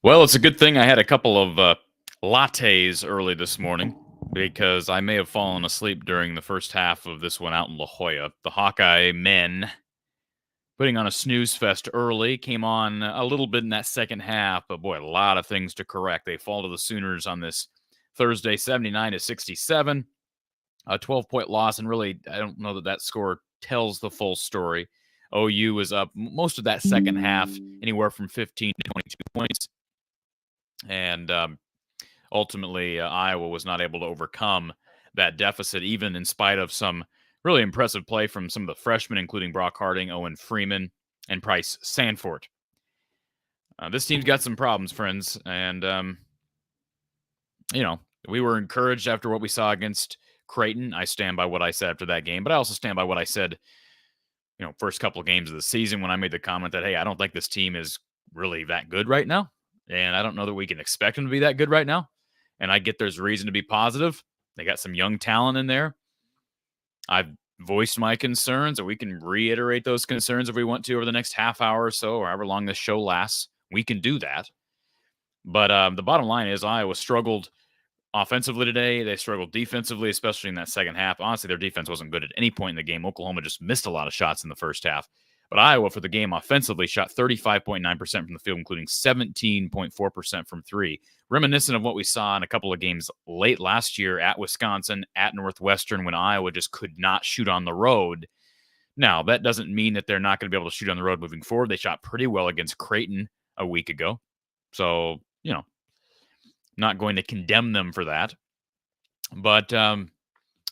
Well, it's a good thing I had a couple of lattes early this morning because I may have fallen asleep during the first half of this one out in La Jolla. The Hawkeye men putting on a snooze fest early, came on a little bit in that second half, but boy, a lot of things to correct. They fall to the Sooners on this Thursday, 79-67, a 12-point loss, and really, I don't know that score tells the full story. OU was up most of that second half, anywhere from 15 to 22 points. And ultimately, Iowa was not able to overcome that deficit, even in spite of some really impressive play from some of the freshmen, including Brock Harding, Owen Freeman, and Price Sanford. This team's got some problems, friends. And, we were encouraged after what we saw against Creighton. I stand by what I said after that game, but I also stand by what I said, first couple of games of the season when I made the comment that, hey, I don't think this team is really that good right now. And I don't know that we can expect them to be that good right now. And I get there's reason to be positive. They got some young talent in there. I've voiced my concerns, and we can reiterate those concerns if we want to over the next half hour or so, or however long this show lasts. We can do that. But the bottom line is Iowa struggled offensively today. They struggled defensively, especially in that second half. Honestly, their defense wasn't good at any point in the game. Oklahoma just missed a lot of shots in the first half. But Iowa, for the game offensively, shot 35.9% from the field, including 17.4% from three. Reminiscent of what we saw in a couple of games late last year at Wisconsin, at Northwestern, when Iowa just could not shoot on the road. Now, that doesn't mean that they're not going to be able to shoot on the road moving forward. They shot pretty well against Creighton a week ago. So, not going to condemn them for that. But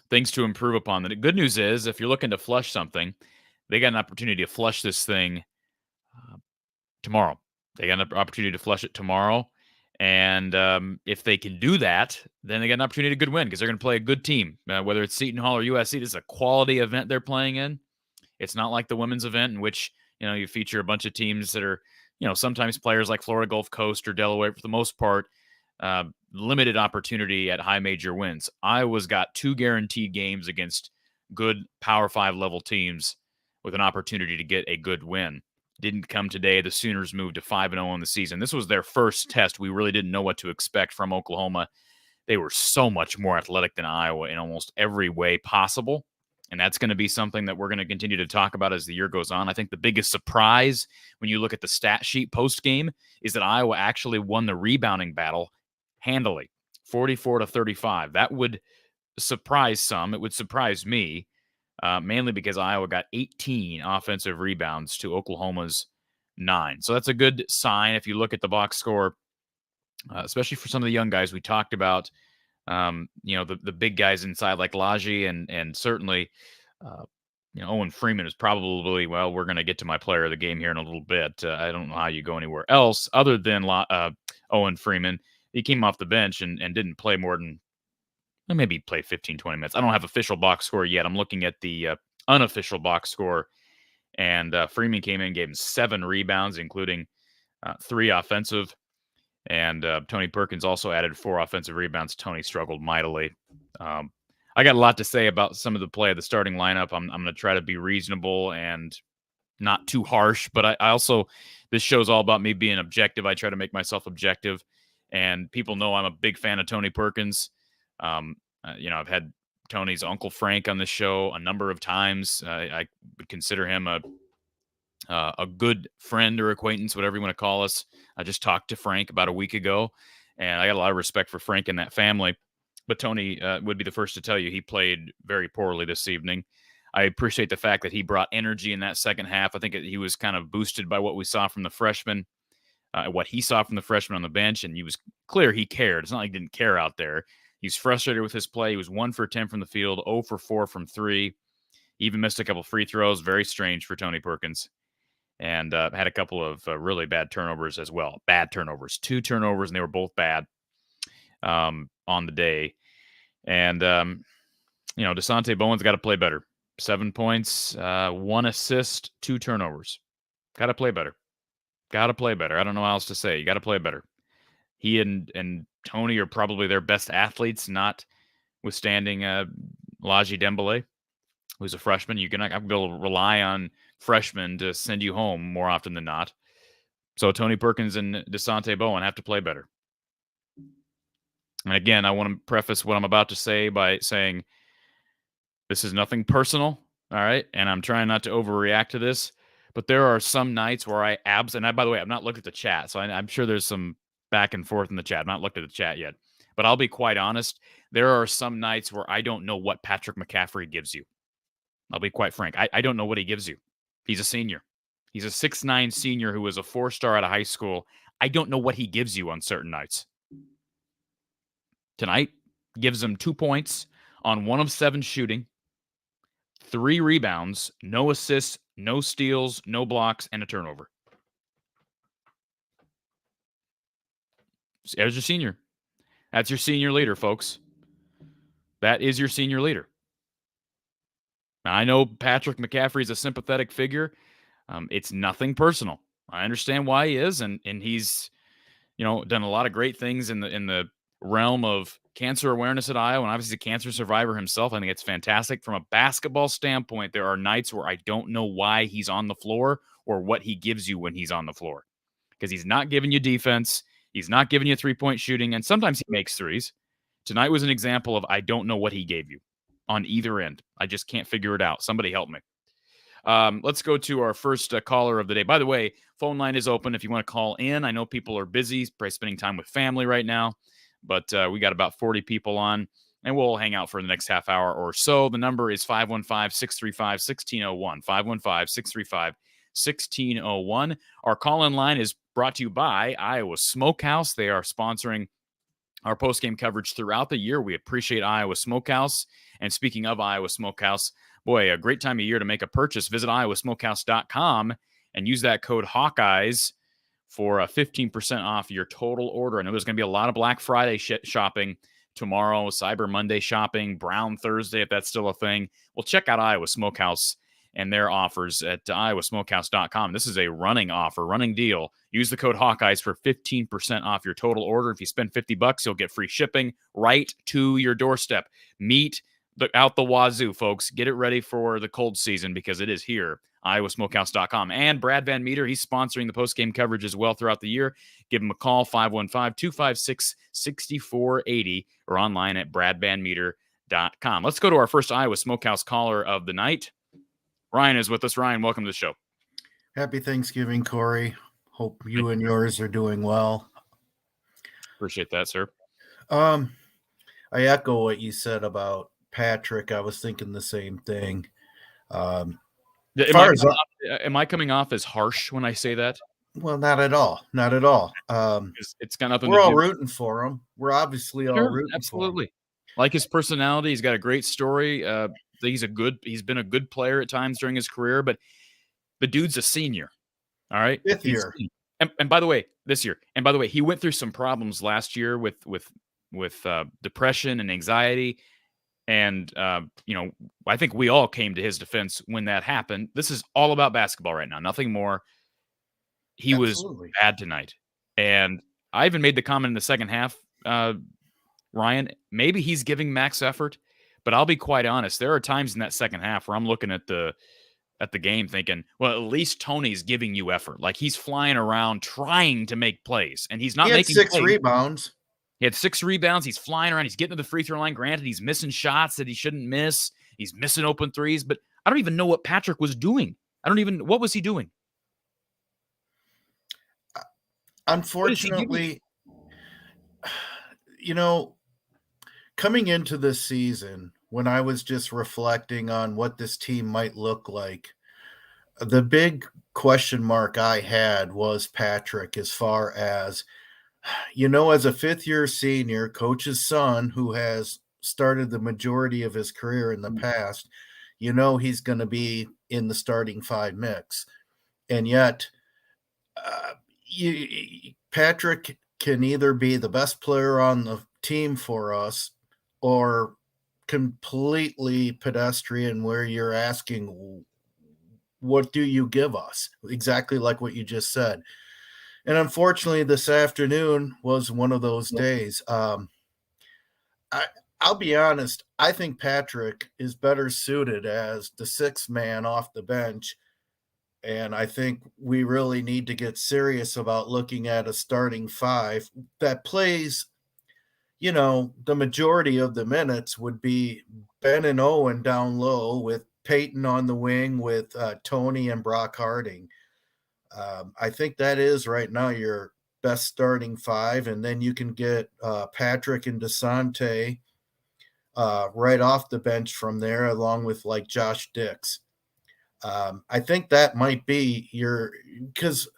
things to improve upon. The good news is, if you're looking to flush something, they got an opportunity to flush this thing tomorrow. They got an opportunity to flush it tomorrow. And if they can do that, then they got an opportunity to good win because they're going to play a good team. Whether it's Seton Hall or USC, this is a quality event they're playing in. It's not like the women's event in which, you feature a bunch of teams that are, sometimes players like Florida Gulf Coast or Delaware, for the most part, limited opportunity at high major wins. Iowa's got 2 guaranteed games against good Power 5 level teams with an opportunity to get a good win. Didn't come today. The Sooners moved to 5-0 in the season. This was their first test. We really didn't know what to expect from Oklahoma. They were so much more athletic than Iowa in almost every way possible. And that's going to be something that we're going to continue to talk about as the year goes on. I think the biggest surprise when you look at the stat sheet post-game is that Iowa actually won the rebounding battle handily, 44-35. That would surprise some. It would surprise me. Mainly because Iowa got 18 offensive rebounds to Oklahoma's 9. So that's a good sign if you look at the box score, especially for some of the young guys we talked about. The big guys inside like Laji and certainly, Owen Freeman is probably, we're going to get to my player of the game here in a little bit. I don't know how you go anywhere else other than Owen Freeman. He came off the bench and didn't play more than maybe play 15, 20 minutes. I don't have official box score yet. I'm looking at the unofficial box score. And Freeman came in, gave him 7 rebounds, including 3 offensive. And Tony Perkins also added 4 offensive rebounds. Tony struggled mightily. I got a lot to say about some of the play of the starting lineup. I'm going to try to be reasonable and not too harsh, but I also, this show's all about me being objective. I try to make myself objective, and people know I'm a big fan of Tony Perkins. I've had Tony's Uncle Frank on the show a number of times. I would consider him a good friend or acquaintance, whatever you want to call us. I just talked to Frank about a week ago, and I got a lot of respect for Frank and that family. But Tony would be the first to tell you he played very poorly this evening. I appreciate the fact that he brought energy in that second half. I think he was kind of boosted by what we saw from the freshman, what he saw from the freshman on the bench, and he was clear he cared. It's not like he didn't care out there. He's frustrated with his play. He was 1 for 10 from the field, 0 for 4 from 3. He even missed a couple free throws. Very strange for Tony Perkins. And had a couple of really bad turnovers as well. Bad turnovers. 2 turnovers, and they were both bad on the day. And, Desante Bowen's got to play better. 7 points, 1 assist, 2 turnovers. Got to play better. Got to play better. I don't know how else to say. You got to play better. He and Tony are probably their best athletes, notwithstanding Laji Dembele, who's a freshman. You're going to be able to rely on freshmen to send you home more often than not. So Tony Perkins and Desante Bowen have to play better. And again, I want to preface what I'm about to say by saying this is nothing personal, all right? And I'm trying not to overreact to this, but there are some nights where by the way, I've not looked at the chat, so I'm sure there's some back and forth in the chat. I've not looked at the chat yet. But I'll be quite honest, there are some nights where I don't know what Patrick McCaffrey gives you. I'll be quite frank. I don't know what he gives you. He's a senior. He's a 6'9" senior who was a 4-star out of high school. I don't know what he gives you on certain nights. Tonight, gives him 2 points on 1 of 7 shooting, 3 rebounds, no assists, no steals, no blocks, and a turnover. There's your senior. That's your senior leader, folks. That is your senior leader. Now, I know Patrick McCaffrey is a sympathetic figure. It's nothing personal. I understand why he is, and he's, done a lot of great things in the realm of cancer awareness at Iowa, and obviously a cancer survivor himself. I think it's fantastic. From a basketball standpoint, there are nights where I don't know why he's on the floor or what he gives you when he's on the floor, because he's not giving you defense. He's not giving you 3-point shooting, and sometimes he makes threes. Tonight was an example of I don't know what he gave you on either end. I just can't figure it out. Somebody help me. Let's go to our first caller of the day. By the way, phone line is open if you want to call in. I know people are busy, probably spending time with family right now, but we got about 40 people on, and we'll hang out for the next half hour or so. The number is 515-635-1601, 515-635-1601. Our call-in line is brought to you by Iowa Smokehouse. They are sponsoring our post-game coverage throughout the year. We appreciate Iowa Smokehouse. And speaking of Iowa Smokehouse, boy, a great time of year to make a purchase. Visit iowasmokehouse.com and use that code Hawkeyes for 15% off your total order. I know there's going to be a lot of Black Friday shopping tomorrow, Cyber Monday shopping, Brown Thursday, if that's still a thing. Well, check out Iowa Smokehouse and their offers at iowasmokehouse.com. This is a running offer, running deal. Use the code Hawkeyes for 15% off your total order. If you spend $50, you'll get free shipping right to your doorstep. Meet out the wazoo, folks. Get it ready for the cold season because it is here. iowasmokehouse.com. And Brad Van Meter, he's sponsoring the post-game coverage as well throughout the year. Give him a call, 515-256-6480, or online at bradvanmeter.com. Let's go to our first Iowa Smokehouse caller of the night. Ryan is with us. Ryan, welcome to the show. Happy Thanksgiving, Corey. Hope you and yours are doing well. Appreciate that, sir. I echo what you said about Patrick. I was thinking the same thing. Am I coming off as harsh when I say that? Well, not at all. Not at all. It's got nothing. We're all rooting for him. We're obviously all rooting absolutely. for him. Like his personality, he's got a great story. He's been a good player at times during his career, but the dude's a senior. All right, 5th year. And by the way, this year. And by the way, he went through some problems last year with depression and anxiety. And, I think we all came to his defense when that happened. This is all about basketball right now. Nothing more. He Absolutely. was bad tonight. And I even made the comment in the second half, Ryan, maybe he's giving max effort, but I'll be quite honest. There are times in that second half where I'm looking at the at the game thinking, well, at least Tony's giving you effort. Like he's flying around trying to make plays, and he's He not had making 6 plays. rebounds. He had 6 rebounds. He's flying around. He's getting to the free throw line. Granted, he's missing shots that he shouldn't miss. He's missing open threes, but I don't even know what Patrick was doing. What was he doing? Unfortunately, you know, coming into this season, when I was just reflecting on what this team might look like, the big question mark I had was Patrick, as far as, as a fifth-year senior, coach's son, who has started the majority of his career in the past, he's going to be in the starting 5 mix. And yet, Patrick can either be the best player on the team for us or completely pedestrian, where you're asking, what do you give us? Exactly like what you just said. And unfortunately, this afternoon was one of those days. I'll be honest, I think Patrick is better suited as the 6th man off the bench. And I think we really need to get serious about looking at a starting 5 that plays, the majority of the minutes would be Ben and Owen down low, with Peyton on the wing, with Tony and Brock Harding. I think that is right now your best starting 5. And then you can get Patrick and DeSante right off the bench from there, along with like Josh Dix. I think that might be because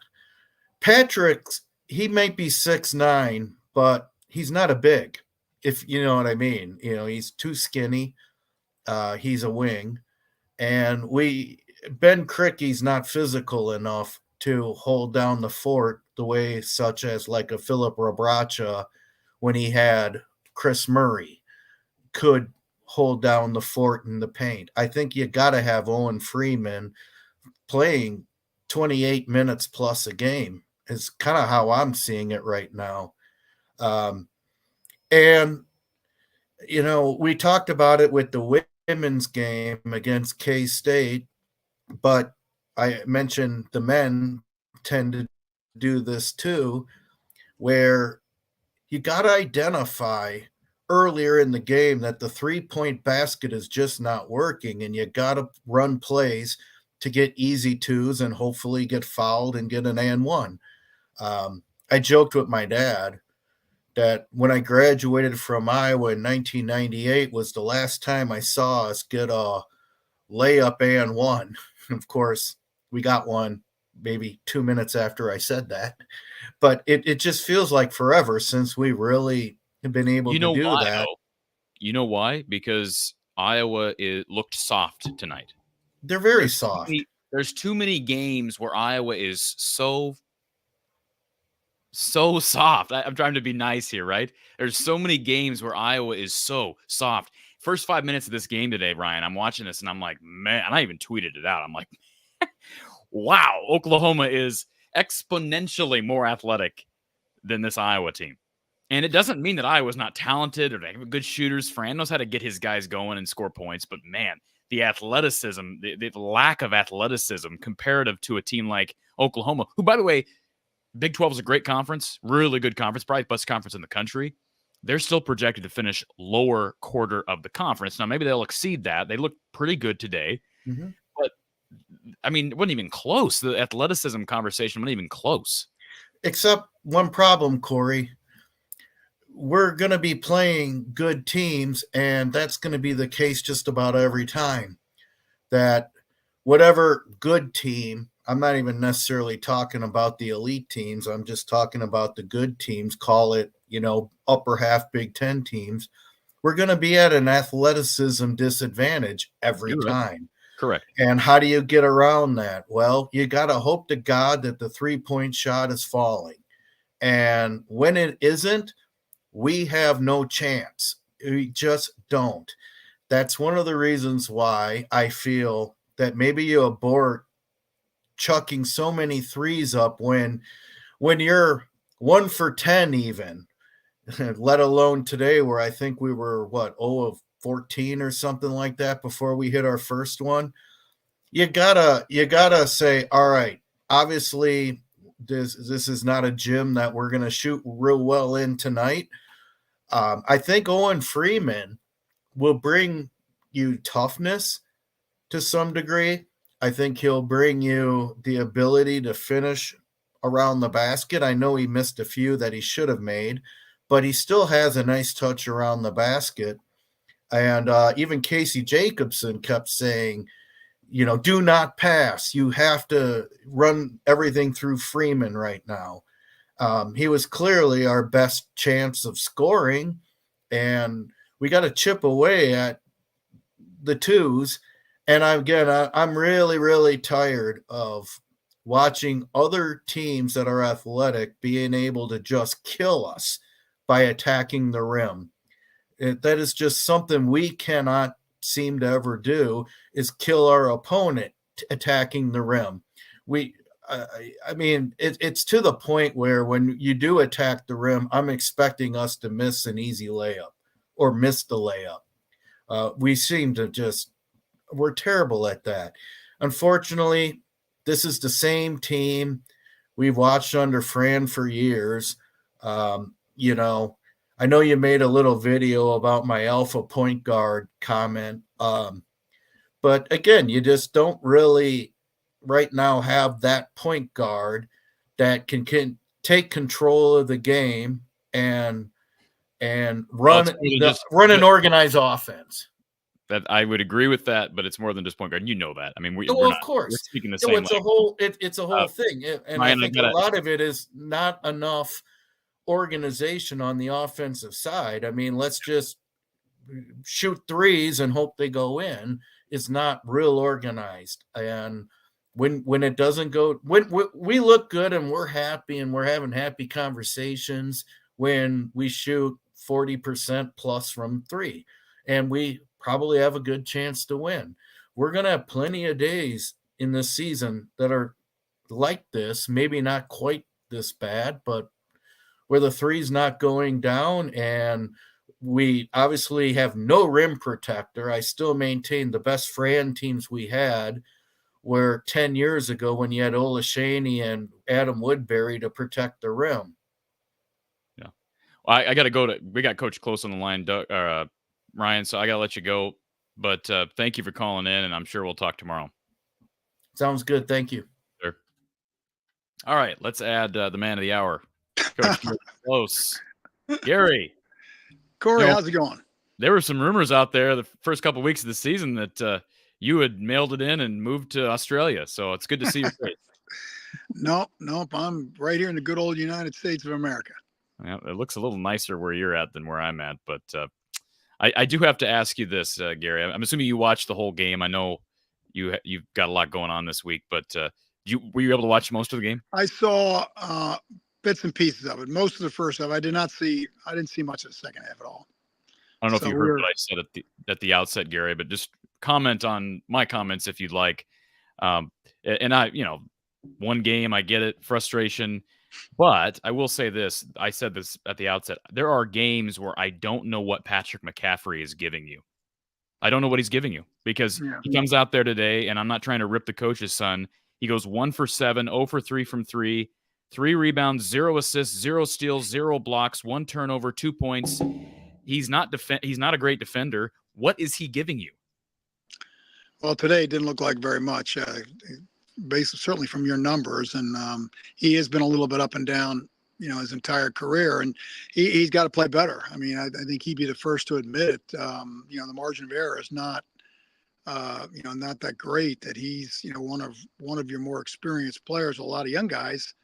Patrick's, he might be 6'9", but he's not a big, if you know what I mean. He's too skinny. He's a wing. And Ben Cricky's not physical enough to hold down the fort the way, such as like a Philip Rabracha, when he had Chris Murray, could hold down the fort in the paint. I think you got to have Owen Freeman playing 28 minutes plus a game, is kind of how I'm seeing it right now. And, we talked about it with the women's game against K-State, but I mentioned the men tend to do this too, where you got to identify earlier in the game that the 3-point basket is just not working, and you got to run plays to get easy 2s and hopefully get fouled and get an and 1. I joked with my dad that when I graduated from Iowa in 1998 was the last time I saw us get a layup and 1. Of course, we got one maybe 2 minutes after I said that, but it just feels like forever since we really have been able to do that. You know why? Because Iowa looked soft tonight. They're very soft. There's too many games where Iowa is so soft. I'm trying to be nice here, right? There's so many games where Iowa is so soft. First 5 minutes of this game today, Ryan, I'm watching this and I'm like, man, and I even tweeted it out. I'm like, wow, Oklahoma is exponentially more athletic than this Iowa team. And it doesn't mean that Iowa's not talented or they have good shooters. Fran knows how to get his guys going and score points. But, man, the athleticism, the lack of athleticism comparative to a team like Oklahoma, who, by the way, Big 12 is a great conference, really good conference, probably the best conference in the country. They're still projected to finish lower quarter of the conference. Now, maybe they'll exceed that. They look pretty good today. Mm-hmm. But, I mean, it wasn't even close. The athleticism conversation wasn't even close. Except one problem, Corey. We're going to be playing good teams, and that's going to be the case just about every time. That whatever good team, I'm not even necessarily talking about the elite teams, I'm just talking about the good teams, call it, upper half Big Ten teams, we're going to be at an athleticism disadvantage every time. Correct. And how do you get around that? Well, you got to hope to God that the 3-point shot is falling. And when it isn't, we have no chance. We just don't. That's one of the reasons why I feel that maybe you abort chucking so many threes up when you're 1 for 10 even, let alone today where I think we were 0 of 14 or something like that before we hit our first one. you gotta say, all right, obviously this is not a gym that we're gonna shoot real well in tonight. I think Owen Freeman will bring you toughness to some degree. I think he'll bring you the ability to finish around the basket. I know he missed a few that he should have made, but he still has a nice touch around the basket. And even Casey Jacobson kept saying, do not pass. You have to run everything through Freeman right now. He was clearly our best chance of scoring, and we got to chip away at the twos. And I'm really, really tired of watching other teams that are athletic being able to just kill us by attacking the rim. That is just something we cannot seem to ever do, is kill our opponent attacking the rim. We I mean, it's to the point where when you do attack the rim, I'm expecting us to miss an easy layup or miss the layup. We seem to just we're terrible at that. Unfortunately, this is the same team we've watched under Fran for years. I know you made a little video about my alpha point guard comment. But again, you just don't really right now have that point guard that can take control of the game and Well, run it's more than run an organized offense. that I would agree with that, but it's more than just point guard. You know that. I mean, Oh, of we're course. speaking the No, same it's a language. whole it's a whole Uh, thing. And I Ryan, I think a gotta lot of it is not enough organization on the offensive side. I mean, let's just shoot threes and hope they go in. Is not real organized. And when it doesn't go, when we look good and we're happy and we're having happy conversations when we shoot 40% plus from three, and we probably have a good chance to win. We're going to have plenty of days in this season that are like this, maybe not quite this bad, but where the three's not going down, and we obviously have no rim protector. I still maintain the best Fran teams we had were 10 years ago when you had Olashaney and Adam Woodbury to protect the rim. yeah. Well, I got to go we got Coach Close on the line, Ryan, so I got to let you go. But thank you for calling in, and I'm sure we'll talk tomorrow. Sounds good. Thank you. Sure. All right, let's add the man of the hour, Coach Close. Gary. Corey, how's it going? There were some rumors out there the first couple of weeks of the season that you had mailed it in and moved to Australia. So it's good to see your face. Nope. I'm right here in the good old United States of America. Yeah, it looks a little nicer where you're at than where I'm at. But I do have to ask you this, Gary. I'm assuming you watched the whole game. I know you've got a lot going on this week, but were you able to watch most of the game? I saw bits and pieces of it. Most of the first half. I didn't see much of the second half at all. I don't know if you heard what I said at the outset, Gary, but just comment on my comments if you'd like. And I, one game, I get it, frustration, but I will say this. I said this at the outset. There are games where I don't know what Patrick McCaffrey is giving you. I don't know what he's giving you because he comes out there today, and I'm not trying to rip the coach's son. He goes 1 for 7, 0 for 3 from 3, 3 rebounds, 0 assists, 0 steals, 0 blocks, 1 turnover, 2 points. He's not a great defender. What is he giving you? Well, today it didn't look like very much, certainly from your numbers. And he has been a little bit up and down, his entire career. And he's got to play better. I mean, I think he'd be the first to admit it. The margin of error is not, not that great, that he's, one of your more experienced players, a lot of young guys.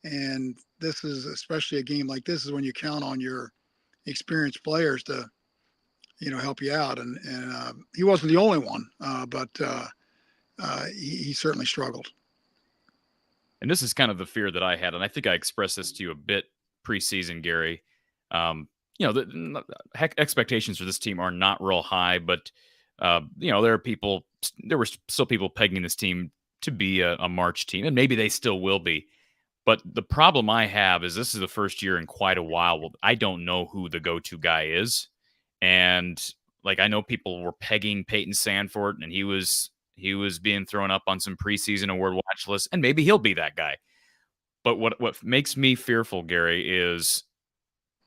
And this is, especially a game like this, is when you count on your experienced players to, help you out. And he wasn't the only one, but he certainly struggled. And this is kind of the fear that I had, and I think I expressed this to you a bit preseason, Gary. The expectations for this team are not real high, but there were still people pegging this team to be a March team, and maybe they still will be. But the problem I have is this is the first year in quite a while. I don't know who the go-to guy is. And I know people were pegging Peyton Sandfort, and he was He was being thrown up on some preseason award watch lists, and maybe he'll be that guy. But what makes me fearful, Gary, is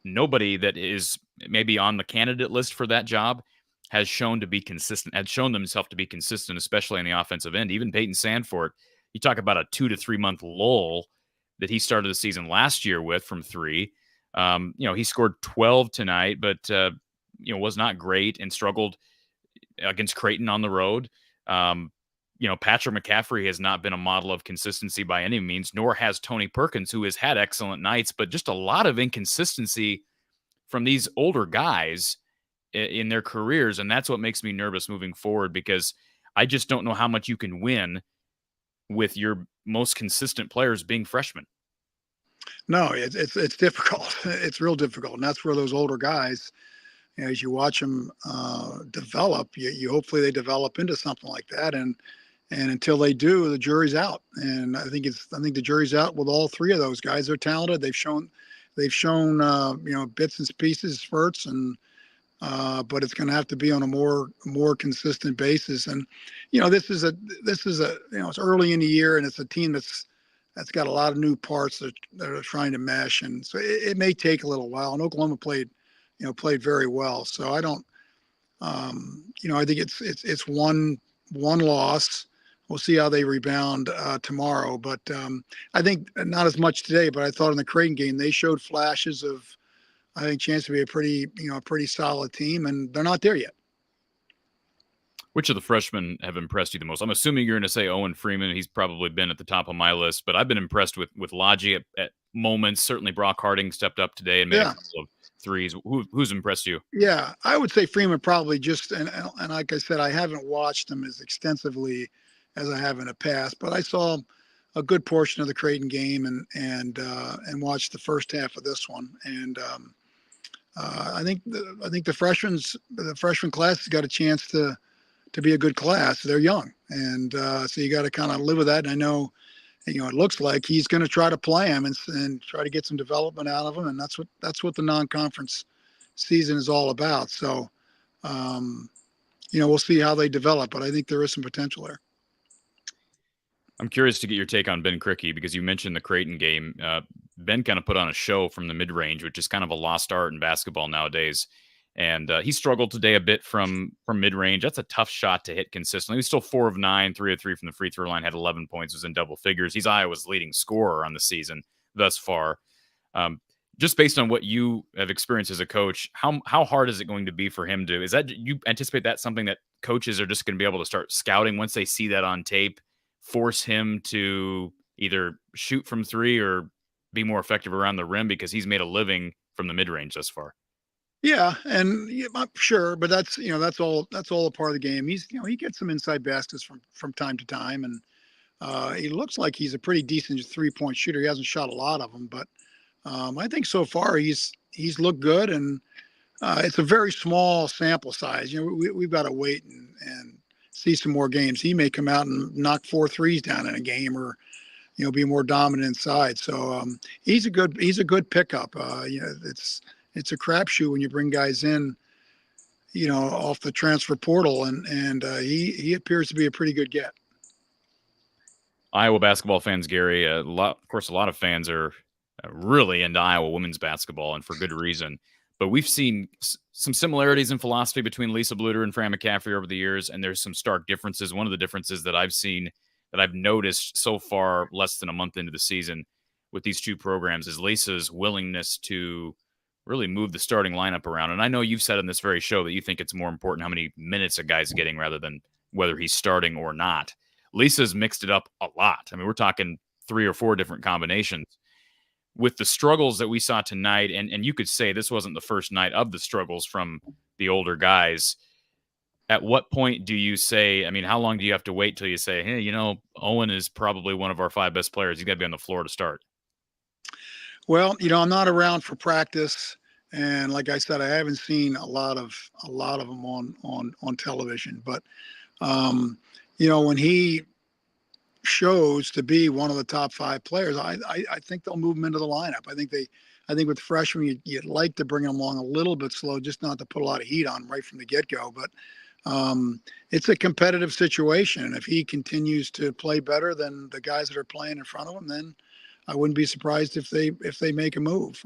nobody that is maybe on the candidate list for that job has shown to be consistent, has shown themselves to be consistent, especially on the offensive end. Even Peyton Sandfort, you talk about a 2 to 3 month lull that he started the season last year with from three. He scored 12 tonight, but was not great and struggled against Creighton on the road. Patrick McCaffrey has not been a model of consistency by any means, nor has Tony Perkins, who has had excellent nights, but just a lot of inconsistency from these older guys in their careers. And that's what makes me nervous moving forward, because I just don't know how much you can win with your most consistent players being freshmen. No, it's difficult. It's real difficult. And that's where those older guys, as you watch them develop, you hopefully they develop into something like that. And until they do, the jury's out. And I think the jury's out with all three of those guys. They're talented. They've shown bits and pieces, spurts, and but it's going to have to be on a more consistent basis. And this is it's early in the year, and it's a team that's got a lot of new parts that are trying to mesh, and so it may take a little while. And Oklahoma played very well. So I don't, I think it's one loss. We'll see how they rebound tomorrow. But I think not as much today, but I thought in the Creighton game, they showed flashes of, I think, chance to be a pretty solid team, and they're not there yet. Which of the freshmen have impressed you the most? I'm assuming you're going to say Owen Freeman. He's probably been at the top of my list, but I've been impressed with Logi at moments. Certainly Brock Harding stepped up today and made a couple of threes. Who's impressed you? Yeah, I would say Freeman probably just, and like I said, I haven't watched him as extensively as I have in the past, but I saw a good portion of the Creighton game and watched the first half of this one. And I think the freshman class has got a chance to be a good class. They're young, and so you got to kind of live with that. And I know, it looks like he's going to try to play him and try to get some development out of him, and that's what the non-conference season is all about. So, we'll see how they develop, but I think there is some potential there. I'm curious to get your take on Ben Krikke, because you mentioned the Creighton game. Ben kind of put on a show from the mid-range, which is kind of a lost art in basketball nowadays. And he struggled today a bit from mid-range. That's a tough shot to hit consistently. He was still 4 of 9, 3 of 3 from the free throw line, had 11 points, was in double figures. He's Iowa's leading scorer on the season thus far. Just based on what you have experienced as a coach, how hard is it going to be for him to, is that, you anticipate that something that coaches are just going to be able to start scouting once they see that on tape, force him to either shoot from three or be more effective around the rim, because he's made a living from the mid-range thus far? Yeah, and I'm sure, but that's all a part of the game. He's he gets some inside baskets from time to time, and he looks like he's a pretty decent 3-point shooter. He hasn't shot a lot of them, but I think so far he's looked good, and it's a very small sample size. We've got to wait and see some more games. He may come out and knock 4 threes down in a game, or be more dominant inside. So he's a good pickup. It's a crapshoot when you bring guys in, off the transfer portal, and he appears to be a pretty good get. Iowa basketball fans, Gary, of course, a lot of fans are really into Iowa women's basketball, and for good reason. But we've seen some similarities in philosophy between Lisa Bluter and Fran McCaffrey over the years, and there's some stark differences. One of the differences that I've seen, that I've noticed so far, less than a month into the season, with these two programs, is Lisa's willingness to really move the starting lineup around. And I know you've said in this very show that you think it's more important how many minutes a guy's getting rather than whether he's starting or not. Lisa's mixed it up a lot. I mean, we're talking 3 or 4 different combinations. With the struggles that we saw tonight, and you could say this wasn't the first night of the struggles from the older guys, at what point do you say, I mean, how long do you have to wait till you say, hey, Owen is probably one of our 5 best players. He's got to be on the floor to start? Well, I'm not around for practice, and like I said, I haven't seen a lot of them on television. But when he shows to be one of the top 5 players, I think they'll move him into the lineup. I think with freshmen, you'd like to bring him along a little bit slow, just not to put a lot of heat on right from the get-go. But It's a competitive situation. And if he continues to play better than the guys that are playing in front of him, then I wouldn't be surprised if they make a move.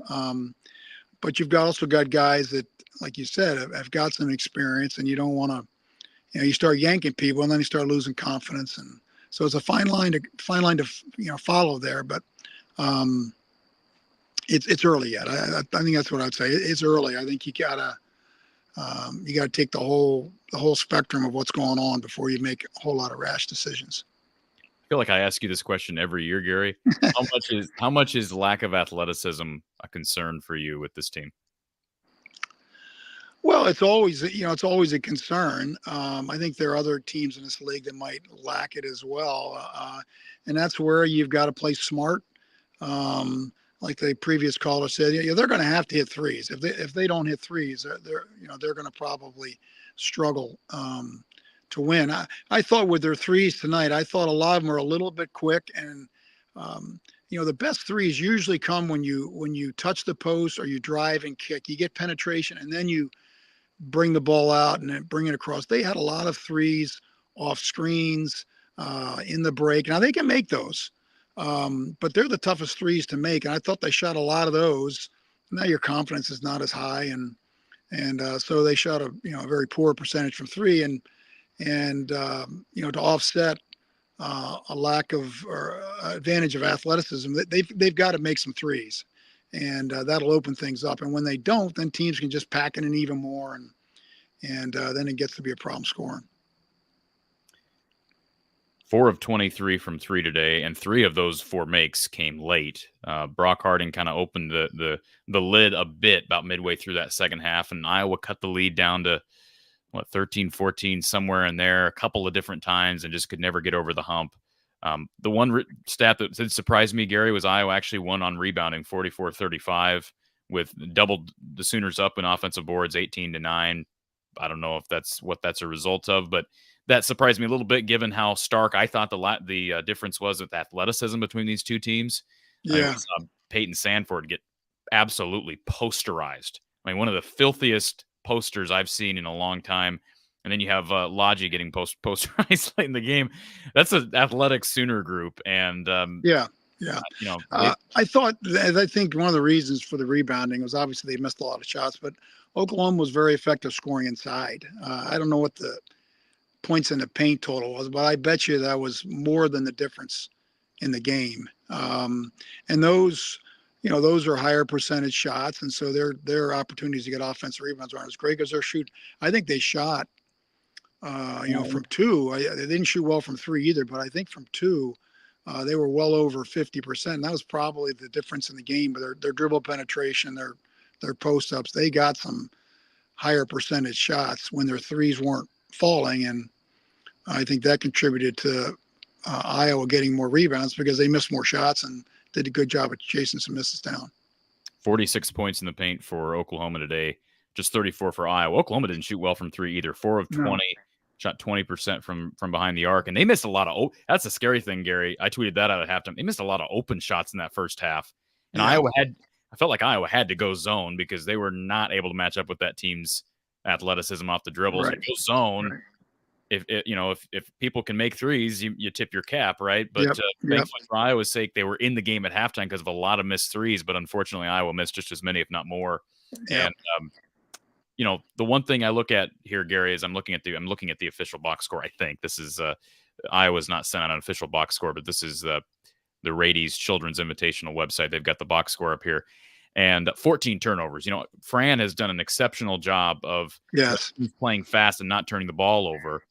But you've also got guys that, like you said, have got some experience, and you don't want to, you start yanking people, and then you start losing confidence, and so it's a fine line to follow there. But it's early yet. I think that's what I'd say. It's early. I think you gotta take the whole spectrum of what's going on before you make a whole lot of rash decisions. I feel like I ask you this question every year, Gary. How much is lack of athleticism a concern for you with this team? Well, it's always a concern. I think there are other teams in this league that might lack it as well, and that's where you've got to play smart. Like the previous caller said, they're going to have to hit threes. If they don't hit threes, they're going to probably struggle to win. I thought with their threes tonight, I thought a lot of them are a little bit quick, and the best threes usually come when you touch the post or you drive and kick. You get penetration, and then you bring the ball out and then bring it across. They had a lot of threes off screens in the break. Now they can make those, but they're the toughest threes to make. And I thought they shot a lot of those. Now your confidence is not as high, and so they shot a very poor percentage from three, and to offset a lack of or advantage of athleticism, they've got to make some threes. And that'll open things up. And when they don't, then teams can just pack it in even more, and then it gets to be a problem scoring. 4 of 23 from three today, and 3 of those 4 makes came late. Brock Harding kind of opened the lid a bit about midway through that second half, and Iowa cut the lead down to 13, 14, somewhere in there, a couple of different times, and just could never get over the hump. The one stat that did surprise me, Gary, was Iowa actually won on rebounding, 44-35, with doubled the Sooners up in offensive boards, 18-9. I don't know if that's a result of, but that surprised me a little bit, given how stark I thought the difference was with athleticism between these two teams. Yeah, I saw Peyton Sandford get absolutely posterized. I mean, one of the filthiest posters I've seen in a long time. And then you have Logi getting posterized late in the game. That's an athletic Sooner group, and yeah. I think one of the reasons for the rebounding was obviously they missed a lot of shots, but Oklahoma was very effective scoring inside. I don't know what the points in the paint total was, but I bet you that was more than the difference in the game. And those are higher percentage shots, and so their opportunities to get offensive rebounds aren't as great because I think they shot. From 2, they didn't shoot well from 3 either, but I think from 2, they were well over 50%. That was probably the difference in the game. But their dribble penetration, their post ups, they got some higher percentage shots when their threes weren't falling, and I think that contributed to Iowa getting more rebounds because they missed more shots and did a good job of chasing some misses down. 46 points in the paint for Oklahoma today, just 34 for Iowa. Oklahoma didn't shoot well from 3 either. 4 of 20. No. Shot 20% from behind the arc, and they missed a lot of. That's the scary thing, Gary. I tweeted that out at halftime. They missed a lot of open shots in that first half, and I felt like Iowa had to go zone because they were not able to match up with that team's athleticism off the dribbles. Right. Go zone. Right. If people can make threes, you tip your cap, right? But thankfully for Iowa's sake, they were in the game at halftime because of a lot of missed threes. But unfortunately, Iowa missed just as many, if not more. Yep. And the one thing I look at here, Gary, is I'm looking at the official box score. I think this is Iowa's not sent out an official box score, but this is the Rady's Children's Invitational website. They've got the box score up here, and 14 turnovers. Fran has done an exceptional job of playing fast and not turning the ball over.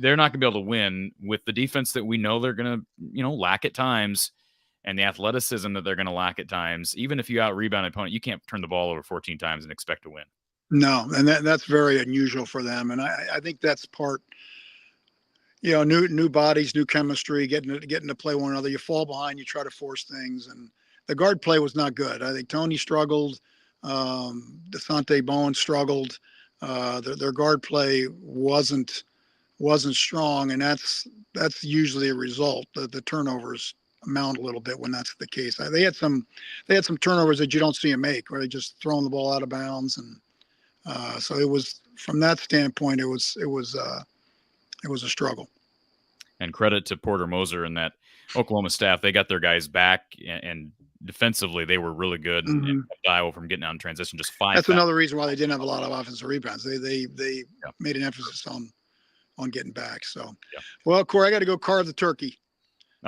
They're not going to be able to win with the defense that we know they're going to lack at times, and the athleticism that they're going to lack at times. Even if you out-rebound an opponent, you can't turn the ball over 14 times and expect to win. No, and that's very unusual for them. And I think that's part, new bodies, new chemistry, getting to play one another. You fall behind, you try to force things. And the guard play was not good. I think Tony struggled. DeSante Bowen struggled. Their guard play wasn't strong. And that's usually a result. The turnovers amount a little bit when that's the case. They had some turnovers that you don't see them make, where they just throwing the ball out of bounds, and So it was, from that standpoint, it was a struggle. And credit to Porter Moser and that Oklahoma staff. They got their guys back, and defensively, they were really good and kept Iowa from getting out in transition. Just 5. That's another reason why they didn't have a lot of offensive rebounds. They Yeah. made an emphasis on getting back. So, Yeah. well, Corey, I got to go carve the turkey.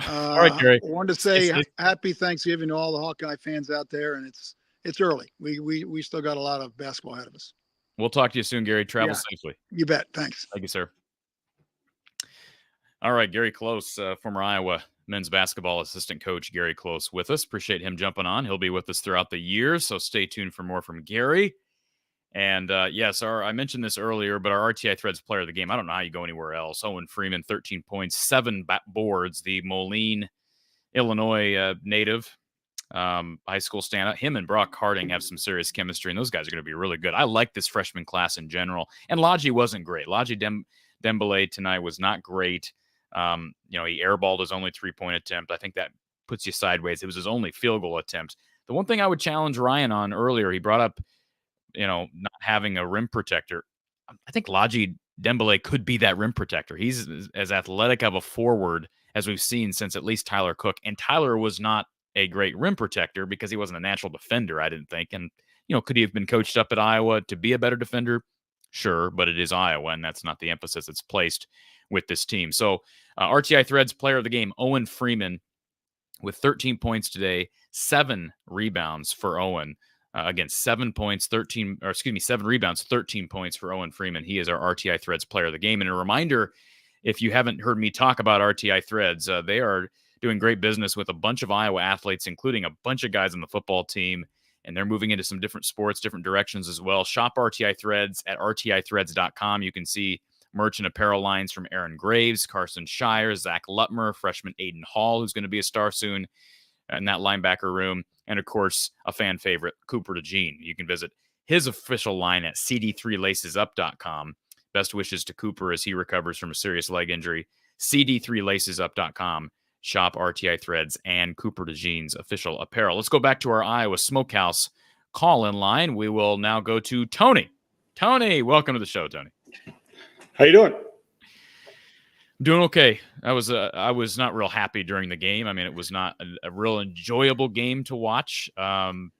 All right, Gary. I wanted to say happy Thanksgiving to all the Hawkeye fans out there, and it's early. We still got a lot of basketball ahead of us. We'll talk to you soon, Gary. Travel safely. You bet. Thanks. Thank you, sir. All right, Gary Close, former Iowa men's basketball assistant coach Gary Close with us. Appreciate him jumping on. He'll be with us throughout the year, so stay tuned for more from Gary. And yes, I mentioned this earlier, but our RTI Threads player of the game, I don't know how you go anywhere else. Owen Freeman, 13 points, 7 boards. The Moline, Illinois native, high school standout. Him and Brock Harding have some serious chemistry, and those guys are going to be really good. I like this freshman class in general. And Lodgy wasn't great. Lodgy Dembele tonight was not great. He airballed his only 3-point attempt. I think that puts you sideways. It was his only field goal attempt. The one thing I would challenge Ryan on earlier, he brought up, not having a rim protector. I think Lodgy Dembele could be that rim protector. He's as athletic of a forward as we've seen since at least Tyler Cook. And Tyler was not a great rim protector because he wasn't a natural defender, I didn't think. And, could he have been coached up at Iowa to be a better defender? Sure, but it is Iowa, and that's not the emphasis that's placed with this team. So RTI Threads player of the game, Owen Freeman, with 13 points today, 7 rebounds for Owen. Again, 7 rebounds, 13 points for Owen Freeman. He is our RTI Threads player of the game. And a reminder, if you haven't heard me talk about RTI Threads, they are doing great business with a bunch of Iowa athletes, including a bunch of guys on the football team. And they're moving into some different sports, different directions as well. Shop RTI Threads at rtithreads.com. You can see merch and apparel lines from Aaron Graves, Carson Shire, Zach Lutmer, freshman Aiden Hall, who's going to be a star soon in that linebacker room. And, of course, a fan favorite, Cooper DeJean. You can visit his official line at cd3lacesup.com. Best wishes to Cooper as he recovers from a serious leg injury. cd3lacesup.com. Shop RTI Threads and Cooper DeJean's official apparel. Let's go back to our Iowa Smokehouse call-in line. We will now go to Tony. Tony, welcome to the show, Tony. How you doing? Doing okay. I was not real happy during the game. I mean, it was not a real enjoyable game to watch. And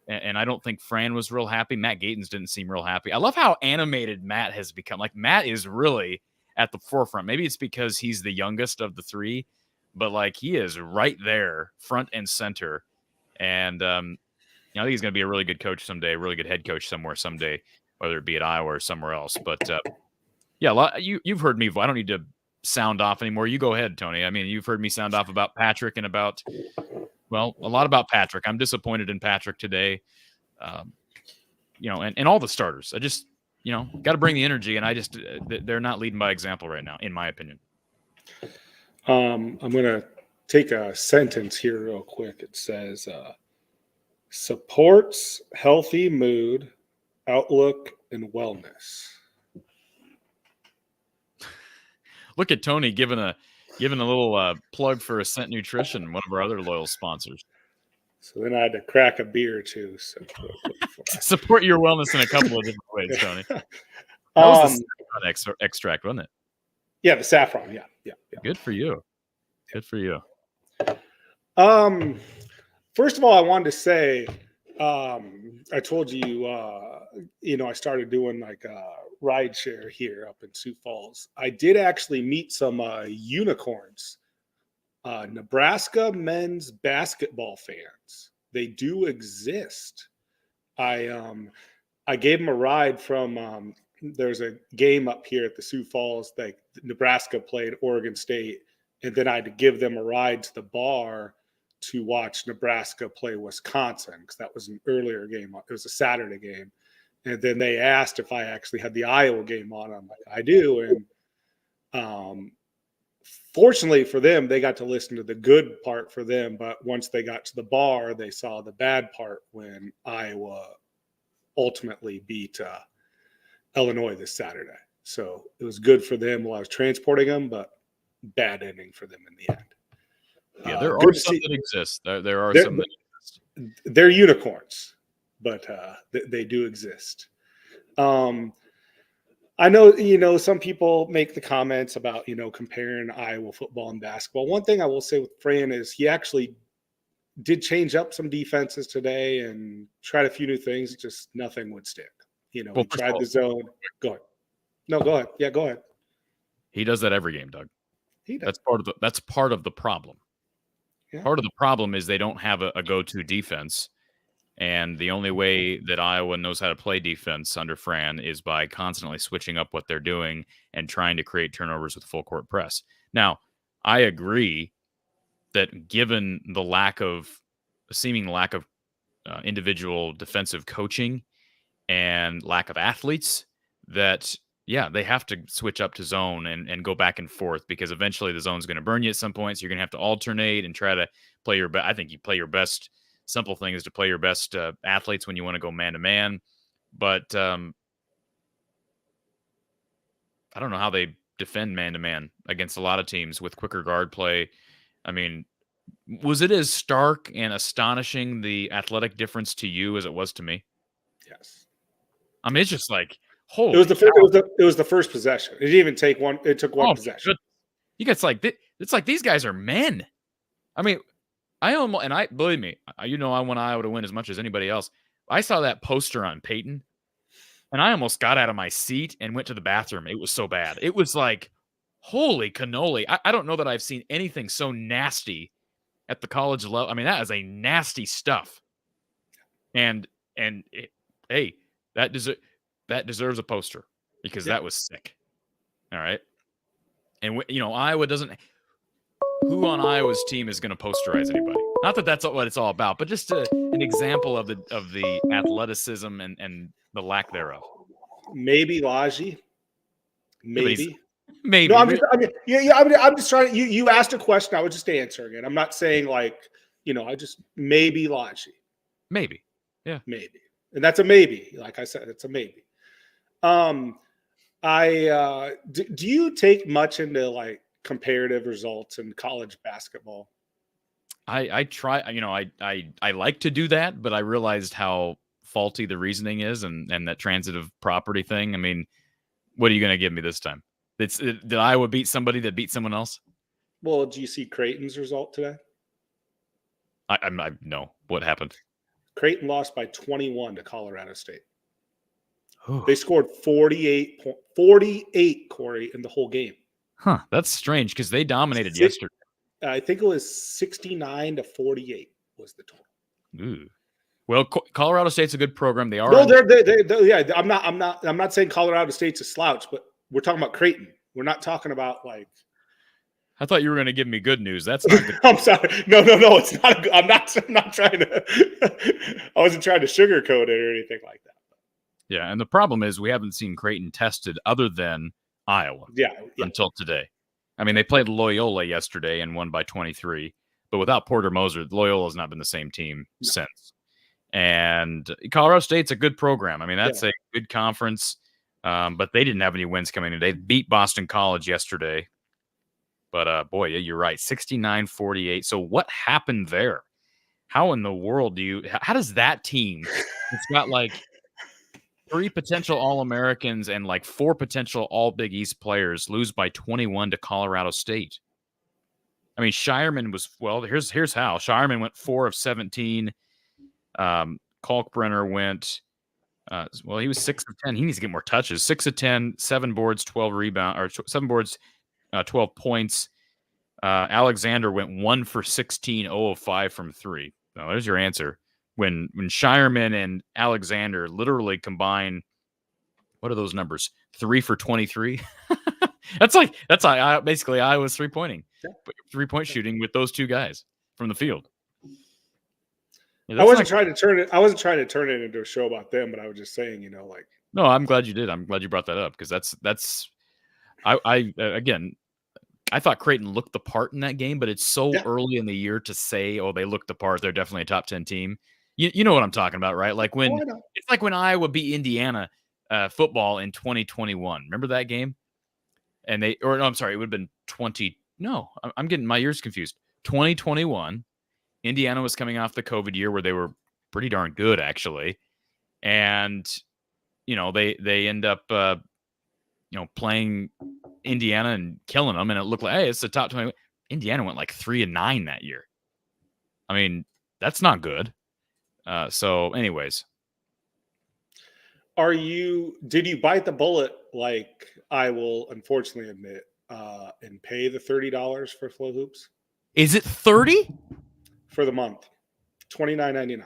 I don't think Fran was real happy. Matt Gatens didn't seem real happy. I love how animated Matt has become. Like, Matt is really at the forefront. Maybe it's because he's the youngest of the three, but like he is right there, front and center. And I think he's going to be a really good coach someday, a really good head coach somewhere someday, whether it be at Iowa or somewhere else. But you've heard me. I don't need to sound off anymore. You go ahead, Tony. I mean, you've heard me sound off about Patrick and about, a lot about Patrick. I'm disappointed in Patrick today. And all the starters. I just, got to bring the energy, and they're not leading by example right now, in my opinion. I'm going to take a sentence here real quick. It says, supports healthy mood, outlook, and wellness. Look at Tony giving a little plug for Ascent Nutrition, one of our other loyal sponsors. So then I had to crack a beer too. So support your wellness in a couple of different ways, Tony. That was the saffron extract, wasn't it? Yeah, the saffron. Yeah. Good for you. Good for you. First of all, I wanted to say, I told you, I started doing like ride share here up in Sioux Falls. I did actually meet some unicorns, Nebraska men's basketball fans. They do exist. I gave them a ride from, there's a game up here at the Sioux Falls that Nebraska played Oregon State, and then I had to give them a ride to the bar to watch Nebraska play Wisconsin, because that was an earlier game. It was a Saturday game. And then they asked if I actually had the Iowa game on. I'm like, I do. And fortunately for them, they got to listen to the good part for them. But once they got to the bar, they saw the bad part when Iowa ultimately beat Illinois this Saturday. So it was good for them while I was transporting them, but bad ending for them in the end. Yeah, there are some that exist. There are some that exist. They're unicorns, but they do exist. I know, some people make the comments about, comparing Iowa football and basketball. One thing I will say with Fran is he actually did change up some defenses today and tried a few new things. Just nothing would stick. He tried the zone. Go ahead. No, go ahead. Yeah, go ahead. He does that every game, Doug. He does. That's part of the problem. Yeah. Part of the problem is they don't have a go-to defense. And the only way that Iowa knows how to play defense under Fran is by constantly switching up what they're doing and trying to create turnovers with full court press. Now, I agree that given the seeming lack of individual defensive coaching and lack of athletes, that, yeah, they have to switch up to zone and go back and forth, because eventually the zone's going to burn you at some point. So you're going to have to alternate and try to play your best. I think you play your best. Simple thing is to play your best athletes when you want to go man-to-man. But I don't know how they defend man-to-man against a lot of teams with quicker guard play. I mean, was it as stark and astonishing, the athletic difference to you, as it was to me? Yes. I mean, it's just like, holy. It was the first possession. It didn't even take one. It took one possession. You guys it's like these guys are men. I mean, believe me, I want Iowa to win as much as anybody else. I saw that poster on Peyton, and I almost got out of my seat and went to the bathroom. It was so bad. It was like, holy cannoli. I don't know that I've seen anything so nasty at the college level. I mean, that is a nasty stuff. And hey, that deserves a poster, because that was sick. All right. And Iowa doesn't. Who on Iowa's team is going to posterize anybody? Not that that's what it's all about, but just an example of the athleticism and the lack thereof. Maybe Laji. Maybe. Maybe. No, I'm just trying. You asked a question. I was just answering it. I'm not saying I just maybe Laji. Maybe. Yeah. Maybe. And that's a maybe. Like I said, it's a maybe. Do you take much into comparative results in college basketball? I try, I like to do that, but I realized how faulty the reasoning is, and that transitive property thing. I mean, what are you going to give me this time? Did Iowa beat somebody that beat someone else? Well, do you see Creighton's result today? I no. What happened? Creighton lost by 21 to Colorado State. They scored 48, Corey, in the whole game. Huh, that's strange, because they dominated yesterday. I think it was 69-48 was the total. Ooh. Well, Colorado State's a good program. They are. No, they're yeah. I'm not saying Colorado State's a slouch, but we're talking about Creighton. We're not talking about I thought you were going to give me good news. That's not good. I'm sorry. No. It's not. I'm not trying to. I wasn't trying to sugarcoat it or anything like that. Yeah, and the problem is we haven't seen Creighton tested other than Iowa. Yeah. Until today. I mean, they played Loyola yesterday and won by 23, but without Porter Moser, Loyola has not been the same team since. And Colorado State's a good program. I mean, that's a good conference, but they didn't have any wins coming in. They beat Boston College yesterday. But, boy, you're right, 69-48. So what happened there? How in the world how does that team, it's got 3 potential All-Americans and 4 potential All-Big East players, lose by 21 to Colorado State? I mean, Shireman here's how. Shireman went 4 of 17. Kalkbrenner went, he was 6 of 10. He needs to get more touches. 6 of 10, 7 boards, 12 rebounds, or 7 boards, 12 points. Alexander went 1 for 16, 0 of 5 from 3. Now, there's your answer. When Shireman and Alexander literally combine, what are those numbers? 3 for 23. That's basically Iowa's 3-point shooting with those 2 guys from the field. Yeah, I wasn't trying to turn it into a show about them, but I was just saying, No, I'm glad you did. I'm glad you brought that up, because that's again, I thought Creighton looked the part in that game, but it's so early in the year to say, oh, they looked the part. They're definitely a top 10 team. You know what I'm talking about, right? It's like when Iowa beat Indiana football in 2021. Remember that game? And it would have been 20. No, I'm getting my years confused. 2021. Indiana was coming off the COVID year where they were pretty darn good, actually. And they end up playing Indiana and killing them, and it looked like, hey, it's the top 20. Indiana went like 3-9 that year. I mean, that's not good. So, anyways, did you bite the bullet, like I will unfortunately admit, and pay the $30 for Flow Hoops? Is it 30 for the month? $29.99.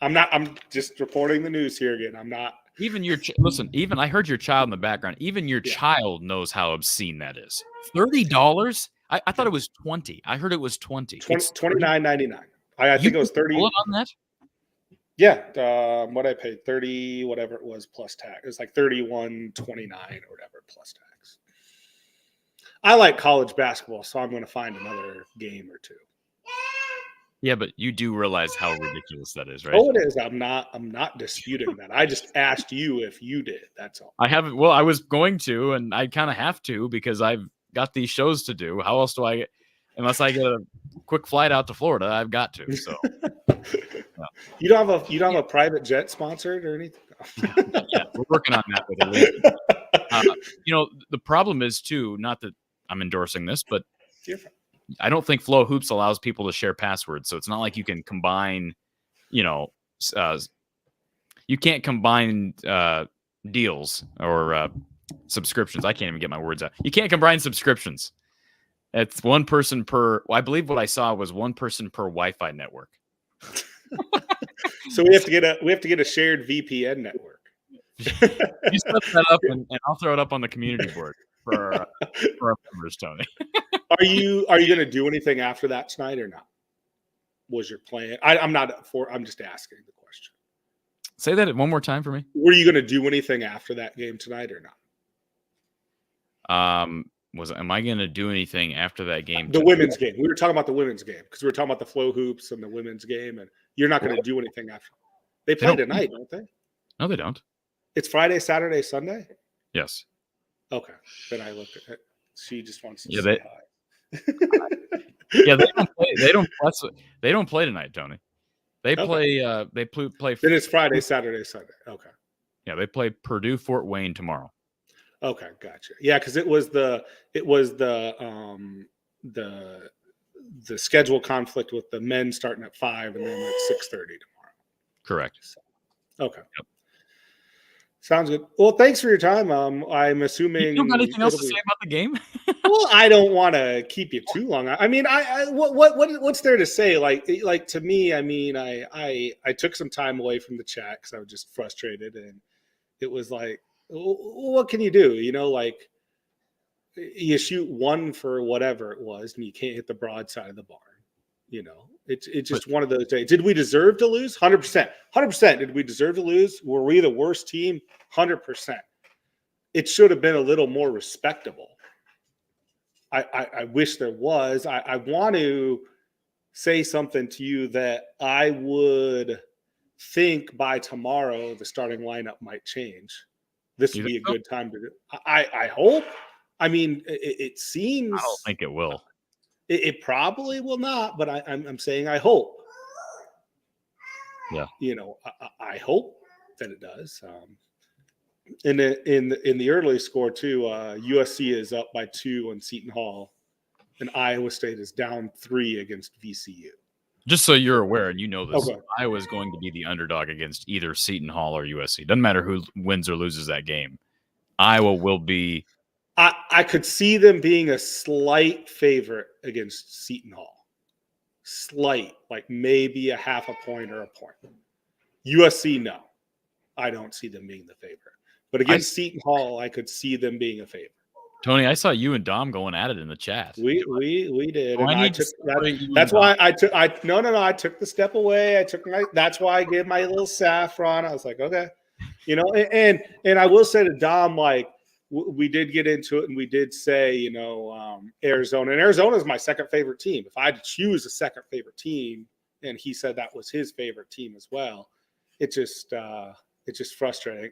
I'm just reporting the news here again. I'm not. Even even I heard your child in the background. Even your child knows how obscene that is. $30? I thought it was 20. I heard it was 20. $29.99. I think it was 30 on that. Yeah, what I paid, 30, whatever it was plus tax. It was like 31.29 or whatever plus tax. I like college basketball, so I'm going to find another game or two. Yeah, but you do realize how ridiculous that is, right? Oh, it is. I'm not disputing that. I just asked you if you did. That's all. I haven't. Well, I was going to, and I kind of have to because I've got these shows to do. How else do I get? Unless I get a quick flight out to Florida, I've got to. So yeah. You don't have a private jet sponsored or anything? Yeah, we're working on that with a league. The problem is too. Not that I'm endorsing this, but I don't think Flow Hoops allows people to share passwords, so it's not like you can combine. You can't combine deals or subscriptions. I can't even get my words out. You can't combine subscriptions. It's one person per. Well, I believe what I saw was one person per Wi-Fi network. So we have to get a shared VPN network. You set that up, and I'll throw it up on the community board for our members, Tony. Are you going to do anything after that tonight or not? Was your plan? I'm just asking the question. Say that one more time for me. Were you going to do anything after that game tonight or not? Am I going to do anything after that game? The women's game. We were talking about the women's game because we were talking about the Flow Hoops and the women's game, and you're not going to do anything after. They play tonight, don't they? No, they don't. It's Friday, Saturday, Sunday? Yes. Okay. Then I looked at it. She just wants to say hi. Yeah, they don't play tonight, Tony. They play. They play. Then it's Friday, Saturday, Sunday. Okay. Yeah, they play Purdue Fort Wayne tomorrow. Okay, gotcha. Yeah, because it was the schedule conflict with the men starting at 5 and then at 6:30 tomorrow. Correct. So, okay. Yep. Sounds good. Well, thanks for your time. I'm assuming you got anything else to say about the game? Well, I don't want to keep you too long. I mean, what's there to say? Like to me, I mean, I took some time away from the chat because I was just frustrated, and it was like, what can you do? Like you shoot one for whatever it was, and you can't hit the broadside of the barn. It's just one of those days. Did we deserve to lose? 100%. 100%. Did we deserve to lose? Were we the worst team? 100%. It should have been a little more respectable. I wish there was. I want to say something to you that I would think by tomorrow the starting lineup might change. This would be a good time to do. I hope. I mean, it seems. I don't think it will. It probably will not, but I'm saying I hope. Yeah. I hope that it does. In the early score too, USC is up by 2 on Seton Hall, and Iowa State is down 3 against VCU. Just so you're aware, and you know this, Iowa is going to be the underdog against either Seton Hall or USC. Doesn't matter who wins or loses that game. Iowa will be. I could see them being a slight favorite against Seton Hall. Slight, like maybe a half a point or a point. USC, no. I don't see them being the favorite. But against Seton Hall, I could see them being a favorite. Tony, I saw you and Dom going at it in the chat. We did. Oh, and that's why I took the step away. That's why I gave my little saffron. I was like, okay. And I will say to Dom, like, we did get into it and we did say, Arizona. And Arizona is my second favorite team. If I had to choose a second favorite team, and he said that was his favorite team as well, it's just frustrating.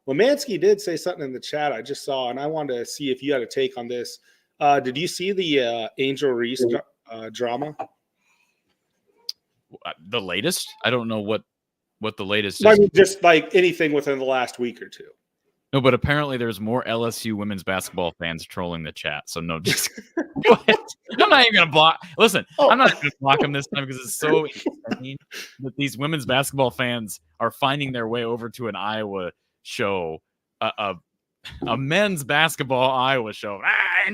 Lemansky did say something in the chat I just saw, and I wanted to see if you had a take on this. Did you see the Angel Reese drama? the latest. I don't know what the latest I is. mean, just like anything within the last week or two. No, but apparently there's more LSU women's basketball fans trolling the chat. So no, just go ahead. I'm not even gonna block. Listen, I'm not gonna block them this time because it's so insane that these women's basketball fans are finding their way over to an Iowa show, a men's basketball Iowa show. I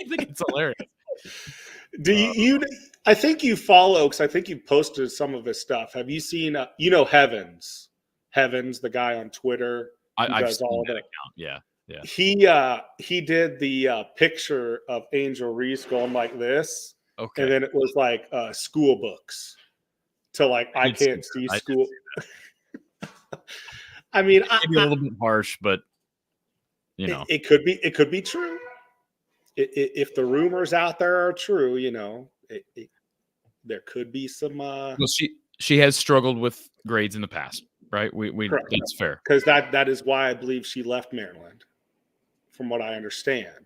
think it's hilarious. Do you? I think you follow because I think you posted some of his stuff. Have you seen? Heavens, the guy on Twitter who I've does seen all that that. account. Yeah. He did the picture of Angel Reese going like this, Okay. and then it was like school books to like I can't see school. I mean, maybe a little bit harsh, but it could be true. If the rumors out there are true, there could be some. Well, she has struggled with grades in the past, right? We that's fair because that is why I believe she left Maryland, from what I understand.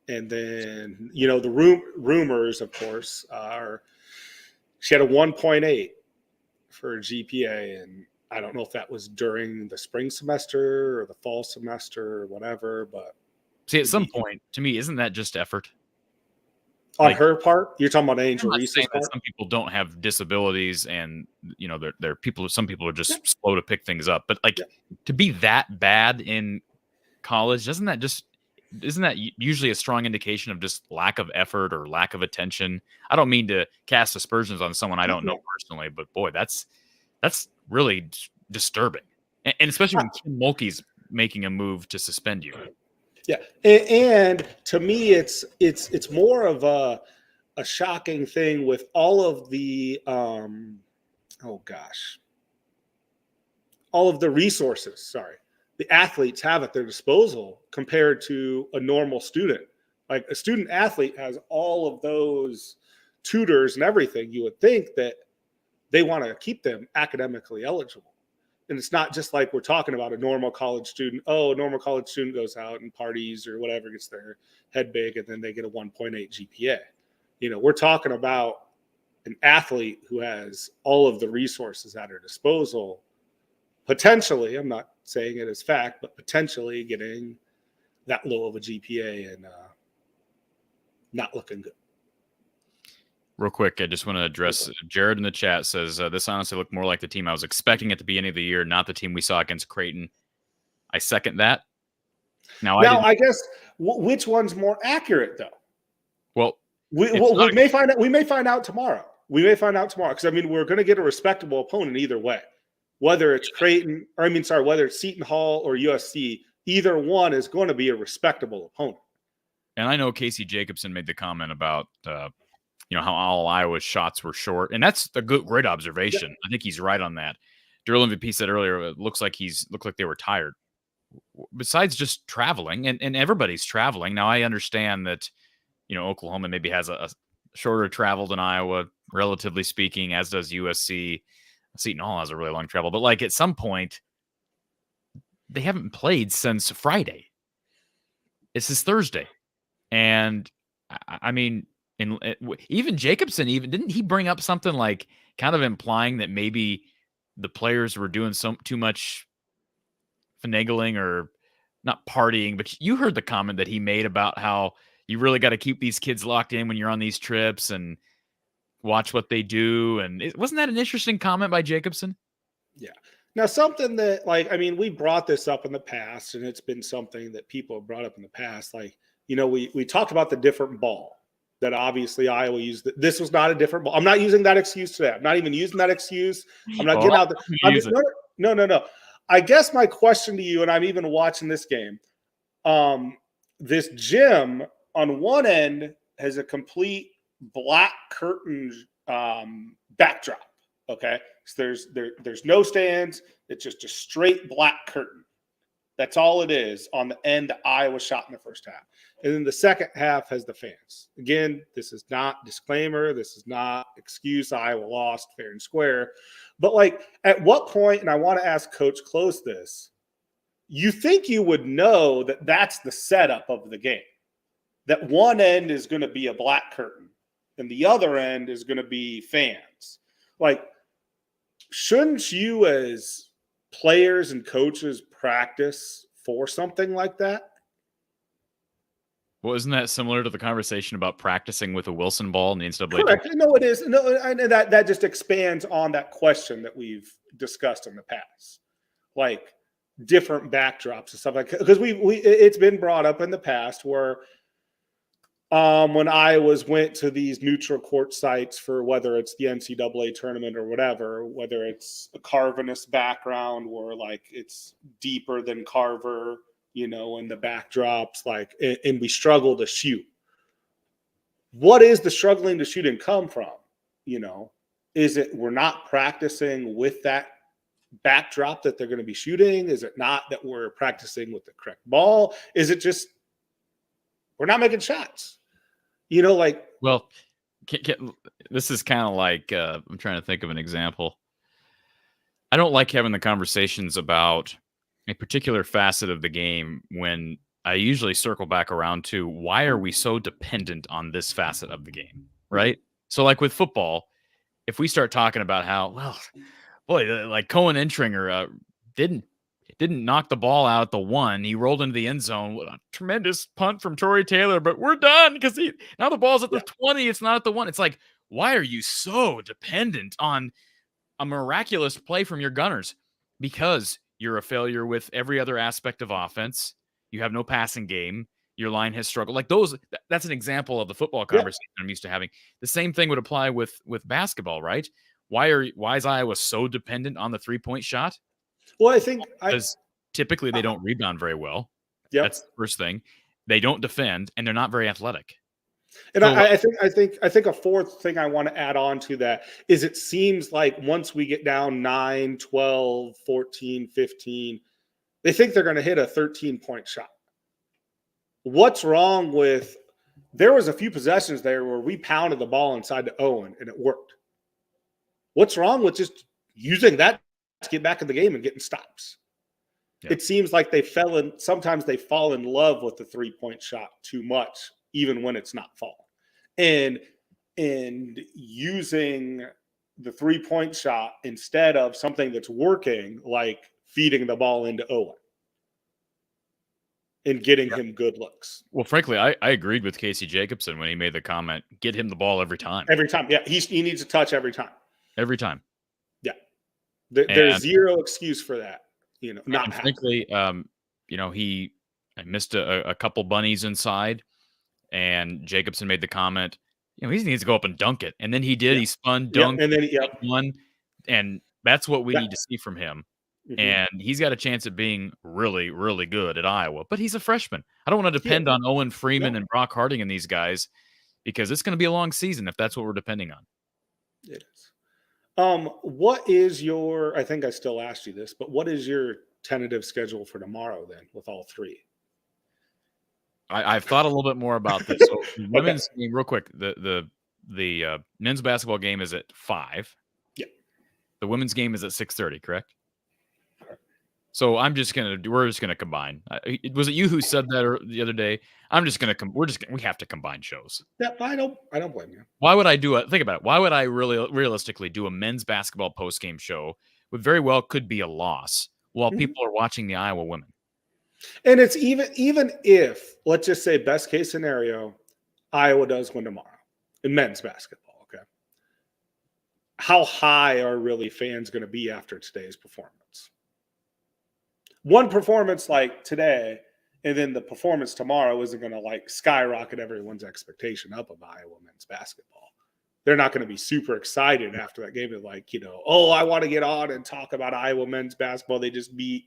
And then the rumors, of course, are she had a 1.8 for a GPA, and I don't know if that was during the spring semester or the fall semester or whatever. But see, at some point, to me, isn't that just effort? On her part, you're talking about Angel I'm not Reese's saying part? that some people don't have disabilities, and they're people. Some people are just slow to pick things up. But to be that bad in college, isn't that usually a strong indication of just lack of effort or lack of attention? I don't mean to cast aspersions on someone I don't know personally, but boy, that's really disturbing, and especially when Kim Mulkey's making a move to suspend you. Yeah, and to me, it's more of a shocking thing with all of the all of the resources. The athletes have at their disposal compared to a normal student. Like a student athlete has all of those tutors and everything. You would think that they want to keep them academically eligible. And it's not just like we're talking about a normal college student. Oh, a normal college student goes out and parties or whatever, gets their head big, and then they get a 1.8 GPA. We're talking about an athlete who has all of the resources at her disposal, potentially, I'm not saying it as fact, but potentially getting that low of a GPA and not looking good. Real quick, I just want to address Jared in the chat says, this honestly looked more like the team I was expecting at the beginning of the year, not the team we saw against Creighton. I second that. Now I guess which one's more accurate, though? Well, we may find out. We may find out tomorrow. Because we're going to get a respectable opponent either way, whether it's Creighton or whether it's Seton Hall or USC. Either one is going to be a respectable opponent. And I know Casey Jacobson made the comment about how all Iowa's shots were short. And that's a great observation. Yeah. I think he's right on that. Drill MVP said earlier, it looks like they were tired. Besides just traveling, and everybody's traveling. Now, I understand that, Oklahoma maybe has a shorter travel than Iowa, relatively speaking, as does USC. Seton Hall has a really long travel. But, at some point, they haven't played since Friday. This is Thursday. And, I mean, and even Jacobson, didn't he bring up something like kind of implying that maybe the players were doing too much finagling or not partying? But you heard the comment that he made about how you really got to keep these kids locked in when you're on these trips and watch what they do. And wasn't that an interesting comment by Jacobson? Yeah. Now, something that we brought this up in the past, and it's been something that people have brought up in the past. We talked about the different ball that obviously Iowa used. This was not a different ball. I'm not using that excuse today. I'm not even using that excuse. I'm not getting out there. No. I guess my question to you, and I'm even watching this game, this gym on one end has a complete black curtain backdrop. Okay. So there's no stands. It's just a straight black curtain. That's all it is on the end that Iowa shot in the first half. And then the second half has the fans. Again, this is not disclaimer. This is not excuse. Iowa lost fair and square. But at what point, and I want to ask Coach Close this, you think you would know that that's the setup of the game, that one end is going to be a black curtain and the other end is going to be fans. Like, shouldn't you as players and coaches practice for something like that? Well, isn't that similar to the conversation about practicing with a Wilson ball in the NCAA? Correct. No, it is. No, and that just expands on that question that we've discussed in the past, like different backdrops and stuff like that. Because it's been brought up in the past where when Iowa's went to these neutral court sites for whether it's the NCAA tournament or whatever, whether it's a Carvinist background or like it's deeper than Carver, you know, and the backdrops, like, and we struggle to shoot. What is the struggling to shoot and come from? You know, is it we're not practicing with that backdrop that they're going to be shooting? Is it not that we're practicing with the correct ball? Is it just we're not making shots? You know, like, well, this is kind of like I'm trying to think of an example. I don't like having the conversations about a particular facet of the game when I usually circle back around to why are we so dependent on this facet of the game, right? So like with football, if we start talking about how, well, boy, like Cohen Entringer didn't knock the ball out at the 1. He rolled into the end zone. What a tremendous punt from Torrey Taylor, but we're done because now the ball's at the 20. It's not at the 1. It's like, why are you so dependent on a miraculous play from your gunners? Because you're a failure with every other aspect of offense. You have no passing game. Your line has struggled. Like that's an example of the football conversation I'm used to having. The same thing would apply with basketball, right? Why is Iowa so dependent on the 3-point shot? Well, I think because typically they don't rebound very well. Yep. That's the first thing. They don't defend, and they're not very athletic. And so, I think a fourth thing I want to add on to that is it seems like once we get down 9, 12, 14, 15, they think they're going to hit a 13-point shot. What's wrong with – there was a few possessions there where we pounded the ball inside to Owen, and it worked. What's wrong with just using that to get back in the game and getting stops? Yeah. It seems like sometimes they fall in love with the 3-point shot too much, even when it's not falling. And using the 3-point shot instead of something that's working, like feeding the ball into Owen and getting him good looks. Well, frankly, I agreed with Casey Jacobson when he made the comment, get him the ball every time. Every time. Yeah, he needs a touch every time. Every time. Yeah. There's zero excuse for that. You know, not frankly, you know, I missed a couple bunnies inside, and Jacobson made the comment, you know, he needs to go up and dunk it. And then he did. He spun, dunked, and then won. And that's what we need to see from him. Mm-hmm. And he's got a chance at being really, really good at Iowa. But he's a freshman. I don't want to depend on Owen Freeman and Brock Harding and these guys because it's going to be a long season if that's what we're depending on. It is. What is your – I think I still asked you this, but what is your tentative schedule for tomorrow then with all three? I've thought a little bit more about this. So women's game, real quick, the men's basketball game is at 5. Yeah. The women's game is at 6:30, correct? So we're just gonna combine. Was it you who said that the other day? We have to combine shows. Yeah, I don't blame you. Why would I think about it? Why would I really realistically do a men's basketball postgame show with very well could be a loss while people are watching the Iowa women? And it's even if, let's just say best case scenario, Iowa does win tomorrow in men's basketball, okay? How high are really fans going to be after today's performance? One performance like today and then the performance tomorrow isn't going to like skyrocket everyone's expectation up of Iowa men's basketball. They're not going to be super excited after that game. They're like, you know, oh, I want to get on and talk about Iowa men's basketball. They just beat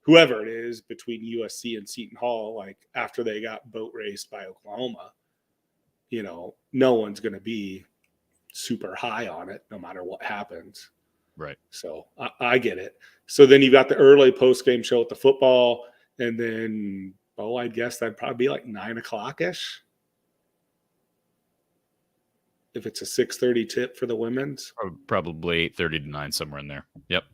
whoever it is between USC and Seton Hall, like after they got boat raced by Oklahoma. You know, no one's going to be super high on it no matter what happens. Right. So I get it. So then you've got the early post-game show at the football, and then, I guess that'd probably be like 9 o'clock-ish. If it's a 6:30 tip for the women's. Probably 8:30 to 9, somewhere in there. Yep.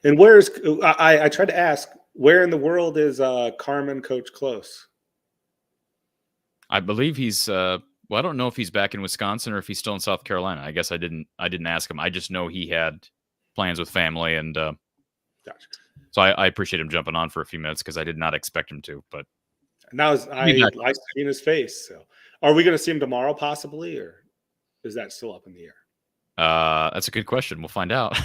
And I tried to ask, where in the world is Carmen Coach Close? I believe he's Well, I don't know if he's back in Wisconsin or if he's still in South Carolina. I guess I didn't ask him. I just know he had plans with family, and Gotcha. so I appreciate him jumping on for a few minutes because I did not expect him to. But Now I like seeing his face. So, are we going to see him tomorrow, possibly, or is that still up in the air? That's a good question. We'll find out.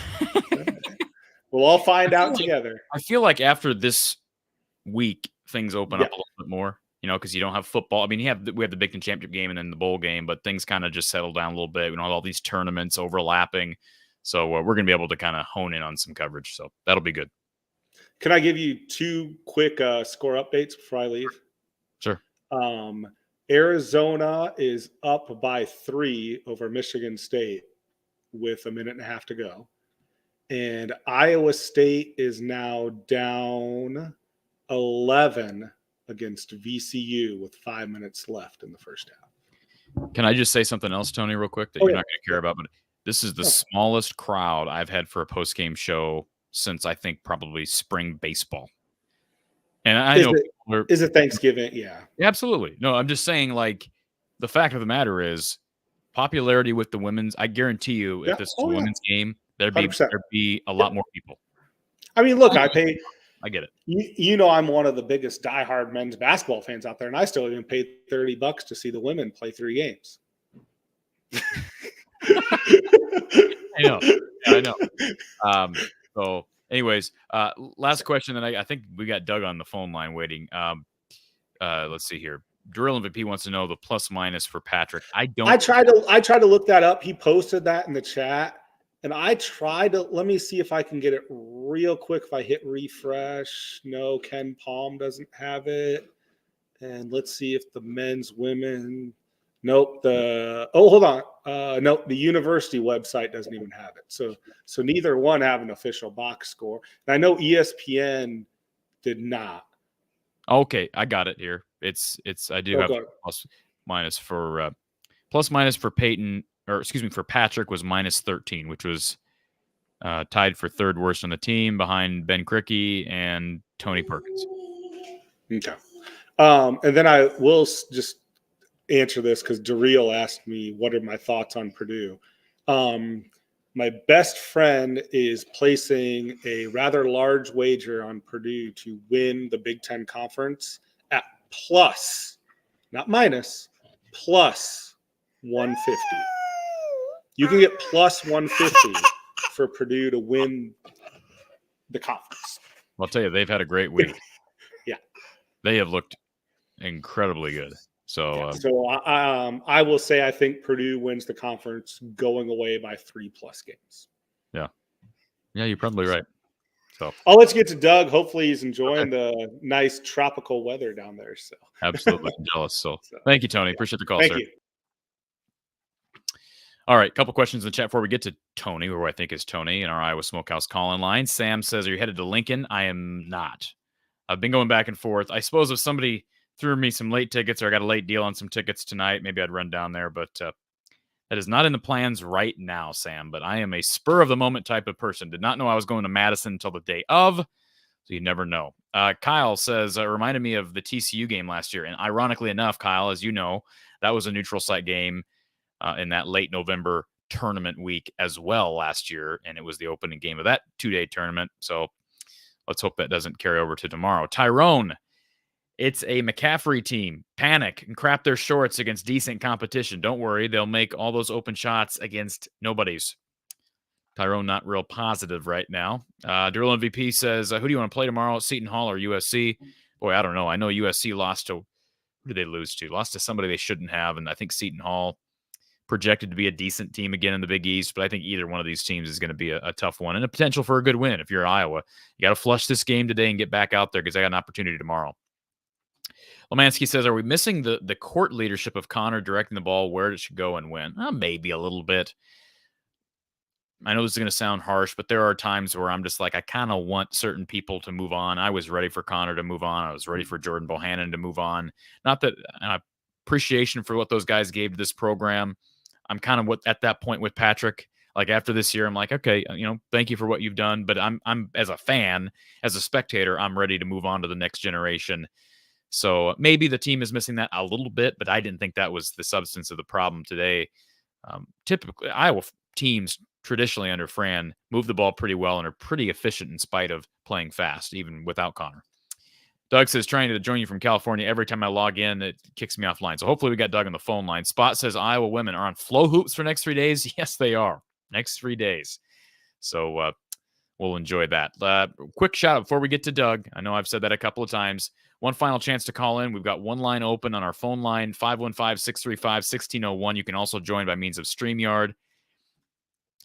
We'll all find out together. I feel like after this week, things open up a little bit more. Because you don't have football. I mean, we have the Big Ten championship game and then the bowl game, but things kind of just settle down a little bit. We don't have all these tournaments overlapping, so we're going to be able to kind of hone in on some coverage. So that'll be good. Can I give you 2 quick score updates before I leave? Sure. Arizona is up by 3 over Michigan State with a minute and a half to go, and Iowa State is now down 11 against VCU with 5 minutes left in the first half. Can I just say something else, Tony, real quick that you're not going to care about? But this is the smallest crowd I've had for a post-game show since I think probably spring baseball. And I know is it Thanksgiving? Yeah, absolutely. No, I'm just saying, like, the fact of the matter is popularity with the women's. I guarantee you, if this was a women's game, there'd be a lot more people. I mean, look, I get it. I'm one of the biggest diehard men's basketball fans out there, and I still even paid $30 to see the women play 3 games. I know. So, anyways, last question, and I think we got Doug on the phone line waiting. Let's see here. Drill MVP wants to know the plus minus for Patrick. I tried to look that up. He posted that in the chat. And I tried to, let me see if I can get it real quick. If I hit refresh, no, Ken Palm doesn't have it. And let's see if the men's, women, nope. Hold on. Nope, the university website doesn't even have it. So neither one have an official box score. And I know ESPN did not. Okay, I got it here. I do have plus minus for Peyton. Or excuse me, for Patrick was minus 13, which was tied for 3rd worst on the team behind Ben Krikke and Tony Perkins. Okay. And then I will just answer this because Darrell asked me, what are my thoughts on Purdue? My best friend is placing a rather large wager on Purdue to win the Big Ten Conference at plus, not minus, plus 150. You can get plus 150 for Purdue to win the conference. I'll tell you, they've had a great week. Yeah. They have looked incredibly good. So, I will say I think Purdue wins the conference going away by 3+ games. Yeah. Yeah, you're probably right. So I'll let you get to Doug. Hopefully he's enjoying the nice tropical weather down there. So absolutely. I'm jealous. So thank you, Tony. Appreciate the call, thank sir. You. All right, a couple questions in the chat before we get to Tony, who I think is Tony in our Iowa Smokehouse call-in line. Sam says, are you headed to Lincoln? I am not. I've been going back and forth. I suppose if somebody threw me some late tickets or I got a late deal on some tickets tonight, maybe I'd run down there, but that is not in the plans right now, Sam. But I am a spur-of-the-moment type of person. Did not know I was going to Madison until the day of, so you never know. Kyle says, reminded me of the TCU game last year. And ironically enough, Kyle, as you know, that was a neutral site game in that late November tournament week as well last year, and it was the opening game of that 2-day tournament. So let's hope that doesn't carry over to tomorrow. Tyrone, it's a McCaffrey team. Panic and crap their shorts against decent competition. Don't worry, they'll make all those open shots against nobodies. Tyrone not real positive right now. Drill MVP says, who do you want to play tomorrow, Seton Hall or USC? Boy, I don't know. I know USC lost to, who did they lose to? Lost to somebody they shouldn't have, and I think Seton Hall projected to be a decent team again in the Big East, but I think either one of these teams is going to be a tough one and a potential for a good win. If you're Iowa, you got to flush this game today and get back out there because I got an opportunity tomorrow. Lemansky says, are we missing the court leadership of Connor directing the ball where it should go and when? Maybe a little bit. I know this is going to sound harsh, but there are times where I'm just like, I kind of want certain people to move on. I was ready for Connor to move on. I was ready for Jordan Bohannon to move on. Not that appreciation for what those guys gave to this program. I'm kind of at that point with Patrick. Like after this year, I'm like, okay, thank you for what you've done. But I'm as a fan, as a spectator, I'm ready to move on to the next generation. So maybe the team is missing that a little bit, but I didn't think that was the substance of the problem today. Typically, Iowa teams traditionally under Fran move the ball pretty well and are pretty efficient in spite of playing fast, even without Connor. Doug says, trying to join you from California. Every time I log in, it kicks me offline. So hopefully we got Doug on the phone line. Spot says Iowa women are on Flow Hoops for next 3 days. Yes, they are. Next 3 days. So we'll enjoy that. Quick shout out before we get to Doug. I know I've said that a couple of times. One final chance to call in. We've got one line open on our phone line, 515-635-1601. You can also join by means of StreamYard.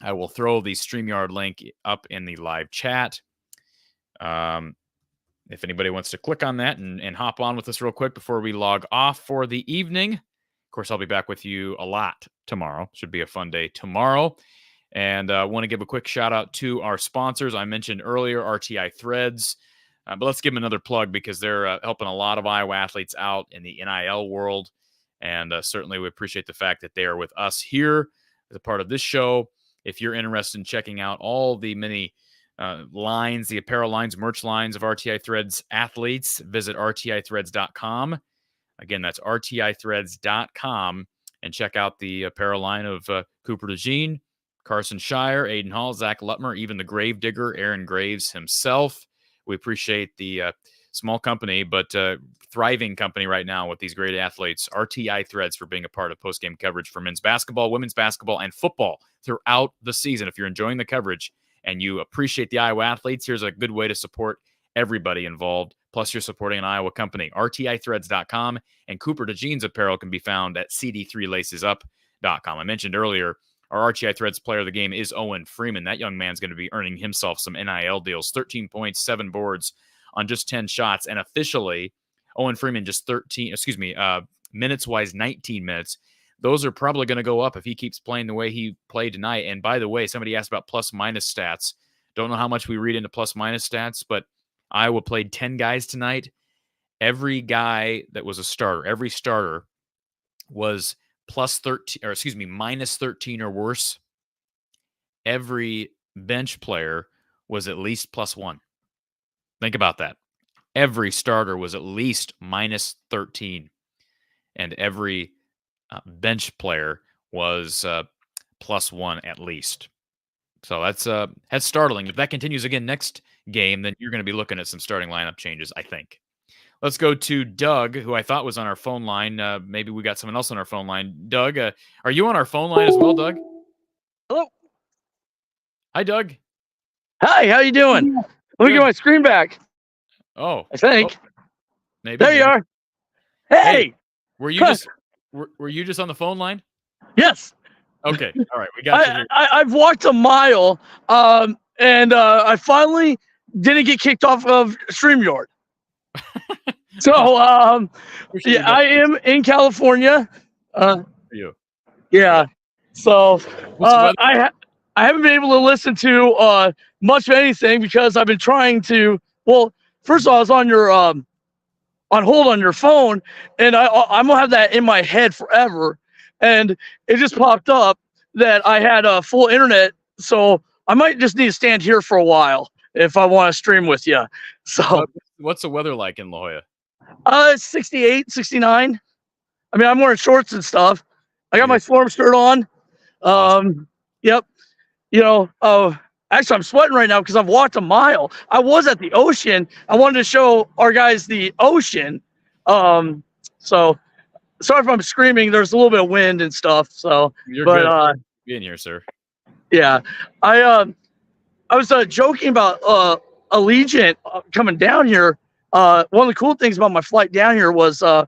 I will throw the StreamYard link up in the live chat. If anybody wants to click on that and hop on with us real quick before we log off for the evening. Of course, I'll be back with you a lot tomorrow. Should be a fun day tomorrow. And I want to give a quick shout out to our sponsors. I mentioned earlier RTI Threads, but let's give them another plug because they're helping a lot of Iowa athletes out in the NIL world. And certainly we appreciate the fact that they are with us here as a part of this show. If you're interested in checking out all the many lines, the apparel lines, merch lines of RTI Threads athletes, visit rtithreads.com. Again, that's rtithreads.com, and check out the apparel line of Cooper DeJean, Carson Shire, Aiden Hall, Zach Lutmer, even the grave digger, Aaron Graves himself. We appreciate the small company, but thriving company right now with these great athletes, RTI Threads, for being a part of postgame coverage for men's basketball, women's basketball, and football throughout the season. If you're enjoying the coverage and you appreciate the Iowa athletes, here's a good way to support everybody involved. Plus, you're supporting an Iowa company. rtithreads.com, and Cooper DeJean's apparel can be found at cd3lacesup.com. I mentioned earlier, our RTI Threads player of the game is Owen Freeman. That young man's going to be earning himself some NIL deals, 13 points, 7 boards on just 10 shots. And officially, Owen Freeman just minutes-wise, 19 minutes. Those are probably going to go up if he keeps playing the way he played tonight. And by the way, somebody asked about plus-minus stats. Don't know how much we read into plus-minus stats, but Iowa played 10 guys tonight. Every guy that was a starter, every starter was minus 13 or worse. Every bench player was at least +1. Think about that. Every starter was at least minus 13. And every bench player was +1 at least. So that's startling. If that continues again next game, then you're going to be looking at some starting lineup changes, I think. Let's go to Doug, who I thought was on our phone line. Maybe we got someone else on our phone line. Doug, are you on our phone line as well, Doug? Hello. Hi, Doug. Hi, how you doing? Let me get my screen back. Oh. I think. Maybe. There you are. Hey. Were you just on the phone line? Yes. Okay. All right. We got you here. I've walked a mile, and I finally didn't get kicked off of StreamYard. So, yeah, I am in California. For you. Yeah. So, I haven't been able to listen to much of anything because I've been trying to. Well, first of all, I was on your on hold on your phone, and I'm gonna have that in my head forever. And it just popped up that I had a full internet, so I might just need to stand here for a while if I want to stream with you. So, what's the weather like in La Jolla? It's 68, 69. I mean, I'm wearing shorts and stuff. I got my Storm shirt on. Awesome. Yep. You know, actually, I'm sweating right now because I've walked a mile. I was at the ocean. I wanted to show our guys the ocean. So sorry if I'm screaming. There's a little bit of wind and stuff. So, You're good. Be in here, sir. Yeah, I was joking about Allegiant coming down here. One of the cool things about my flight down here was 4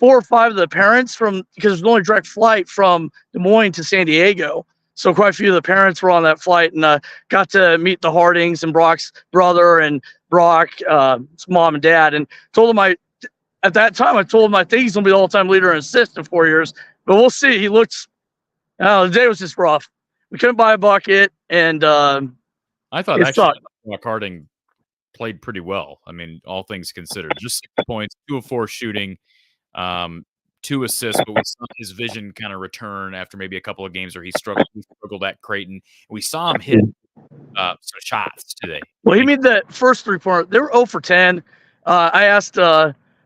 or 5 of the parents because there's only direct flight from Des Moines to San Diego. So quite a few of the parents were on that flight, and got to meet the Hardings and Brock's brother and Brock's mom and dad, and told them at that time I told him I think he's gonna be the all-time leader in assists in 4 years, but we'll see. He looks. The day was just rough. We couldn't buy a bucket, and I thought actually Brock Harding played pretty well. I mean, all things considered, just 6 points, 2 of 4 shooting, 2 assists, but we saw his vision kind of return after maybe a couple of games where he struggled at Creighton. We saw him hit some shots today. Well, he made that first 3-pointer. They were 0 for 10. I asked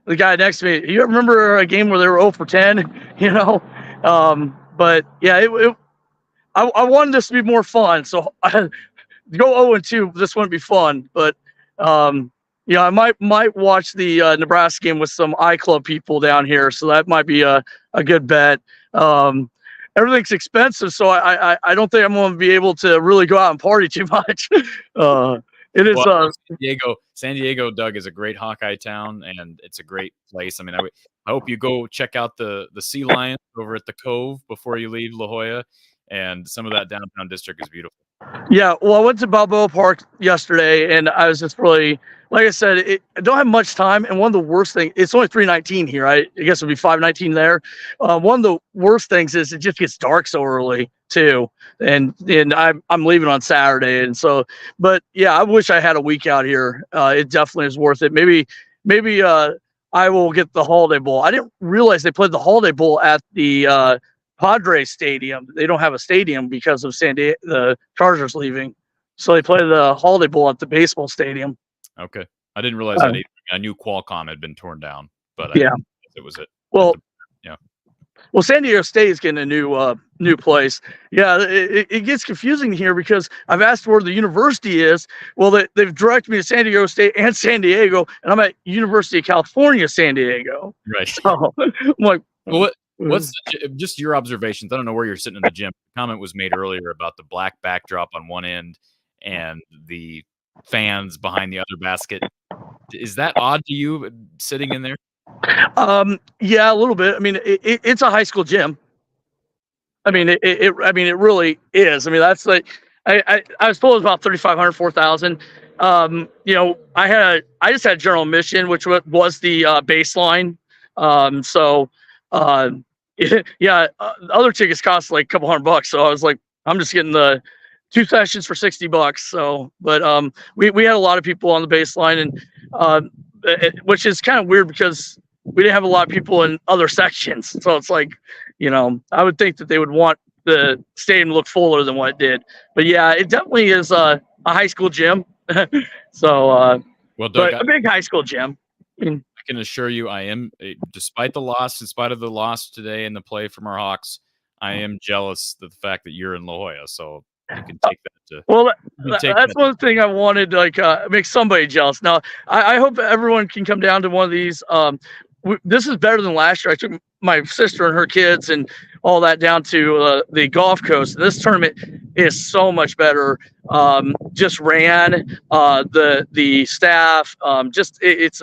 the guy next to me, you remember a game where they were 0 for 10, you know? But yeah, I wanted this to be more fun. So go 0-2, this wouldn't be fun. But I might watch the Nebraska game with some iClub people down here. So that might be a good bet. Everything's expensive, so I don't think I'm going to be able to really go out and party too much. It is San Diego, Doug, is a great Hawkeye town, and it's a great place. I mean, I hope you go check out the Sea Lions over at the Cove before you leave La Jolla, and some of that downtown district is beautiful. Yeah, well, I went to Balboa Park yesterday, and I was just really, like I said, I don't have much time. And one of the worst things, it's only 3:19 here. I guess it'll be 5:19 there. One of the worst things is it just gets dark so early too, and I'm leaving on Saturday, and so, but yeah, I wish I had a week out here. It definitely is worth it. Maybe I will get the Holiday Bowl. I didn't realize they played the Holiday Bowl at the Padres Stadium. They don't have a stadium because of the Chargers leaving, so they play the Holiday Bowl at the baseball stadium. Okay, I didn't realize that either. I knew Qualcomm had been torn down, but yeah, it was it. Well, yeah. Well, San Diego State is getting a new place. Yeah, it gets confusing here because I've asked where the university is. Well, they've directed me to San Diego State and San Diego, and I'm at University of California, San Diego. Right. So I'm like, well, what's just your observations? I don't know where you're sitting in the gym. A comment was made earlier about the black backdrop on one end and the fans behind the other basket. Is that odd to you sitting in there? Yeah, a little bit. I mean, it's a high school gym. I mean, it really is. I mean, that's like, I was told it was about 3,500, 4,000. I just had general admission, which was the baseline. Yeah, other tickets cost like a couple $100. So I was like, I'm just getting the 2 sessions for $60. So, but we had a lot of people on the baseline, and which is kind of weird because we didn't have a lot of people in other sections. So it's like, I would think that they would want the stadium to look fuller than what it did. But yeah, it definitely is a high school gym. So, well, Doug, but a big high school gym. I mean, I can assure you, I am, despite the loss, in spite of the loss today and the play from our Hawks, I am jealous of the fact that you're in La Jolla. So you can take that to. Well, that's one thing I wanted to make somebody jealous. Now, I hope everyone can come down to one of these. This is better than last year. I took my sister and her kids and all that down to the Gulf Coast. This tournament is so much better. Just ran the staff. It's.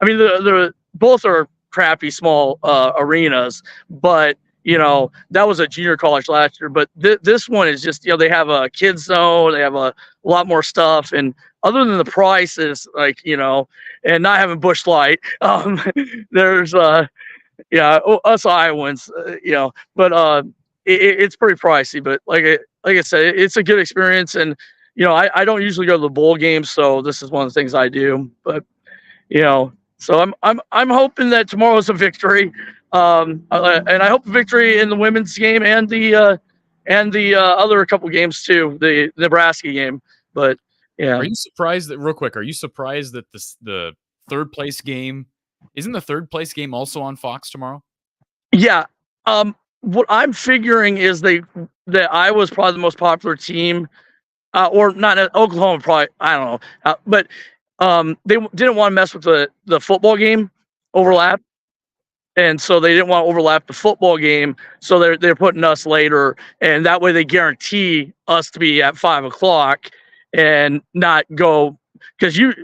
I mean, the both are crappy small arenas, but that was a junior college last year. But this one is just they have a kids zone. They have a lot more stuff, and other than the prices, and not having Busch Light, there's us Iowans, but it's pretty pricey. But like I said, it's a good experience, and I don't usually go to the bowl games, so this is one of the things I do. But so I'm hoping that tomorrow's a victory, and I hope a victory in the women's game and the other couple games too, the Nebraska game. But yeah, are you surprised that the third place game isn't the third place game also on Fox tomorrow? Yeah. What I'm figuring is that Iowa's probably the most popular team, or not. Oklahoma probably, I don't know, but they didn't want to mess with the football game overlap, and so they didn't want to overlap the football game. So they're putting us later, and that way they guarantee us to be at 5:00 and not go, because you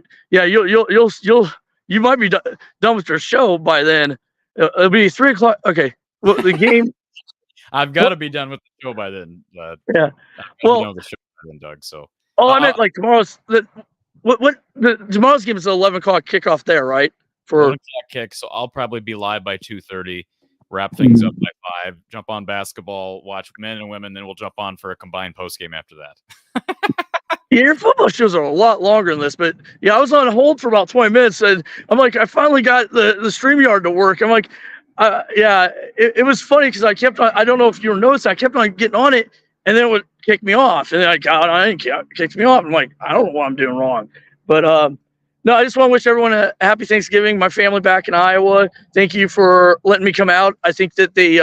might be done with your show by then. It'll be 3:00. Okay, well, the game. I've got to be done with the show by then. Yeah. Well, the show by then, Doug. So. Oh, I meant like tomorrow's tomorrow's game is an 11:00 kickoff there, right? For 11:00 kick, so I'll probably be live by 2:30. Wrap things up by 5. Jump on basketball, watch men and women, then we'll jump on for a combined post game after that. Yeah, your football shows are a lot longer than this, but yeah, I was on hold for about 20 minutes, and I'm like, I finally got the StreamYard to work. I'm like, it was funny because I kept on. I don't know if you were noticing, I kept on getting on it, and then it would kick me off, and then I got on it and it kicked me off. I'm like, I don't know what I'm doing wrong, but No, I just want to wish everyone a happy Thanksgiving. My family back in Iowa. Thank you for letting me come out. I think that they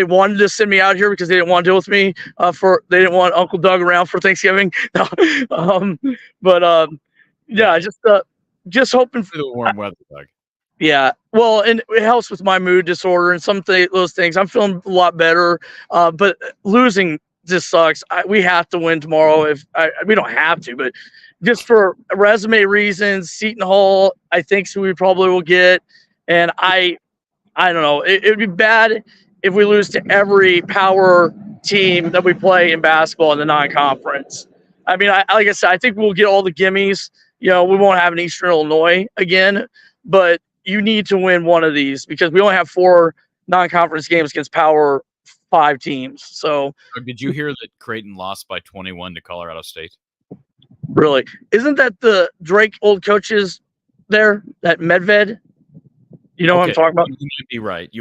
wanted to send me out here because they didn't want to deal with me. They didn't want Uncle Doug around for Thanksgiving. Yeah, just hoping For the warm weather, Doug. Yeah, well, and it helps with my mood disorder and those things. I'm feeling a lot better, but losing just sucks. We have to win tomorrow. We don't have to, but just for resume reasons, Seton Hall, I think so we probably will get. And I don't know. It would be bad if we lose to every power team that we play in basketball in the non-conference. I mean, like I said, I think we'll get all the gimmies. We won't have an Eastern Illinois again, but you need to win one of these because we only have 4 non-conference games against Power 5 teams. So, did you hear that Creighton lost by 21 to Colorado State? Really, isn't that the Drake old coaches there? That Medved? You know what I'm talking about? You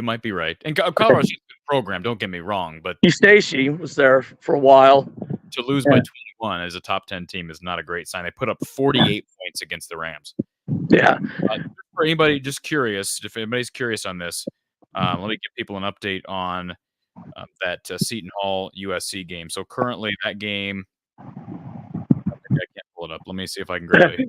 might be right. And Colorado State's a good program. Don't get me wrong, but Stacy was there for a while. To lose by 21 as a top 10 team is not a great sign. They put up 48 points against the Rams. Yeah. For anybody just curious, if anybody's curious on this, let me give people an update on that Seton Hall USC game. So currently that game, I can't pull it up. Let me see if I can grab it.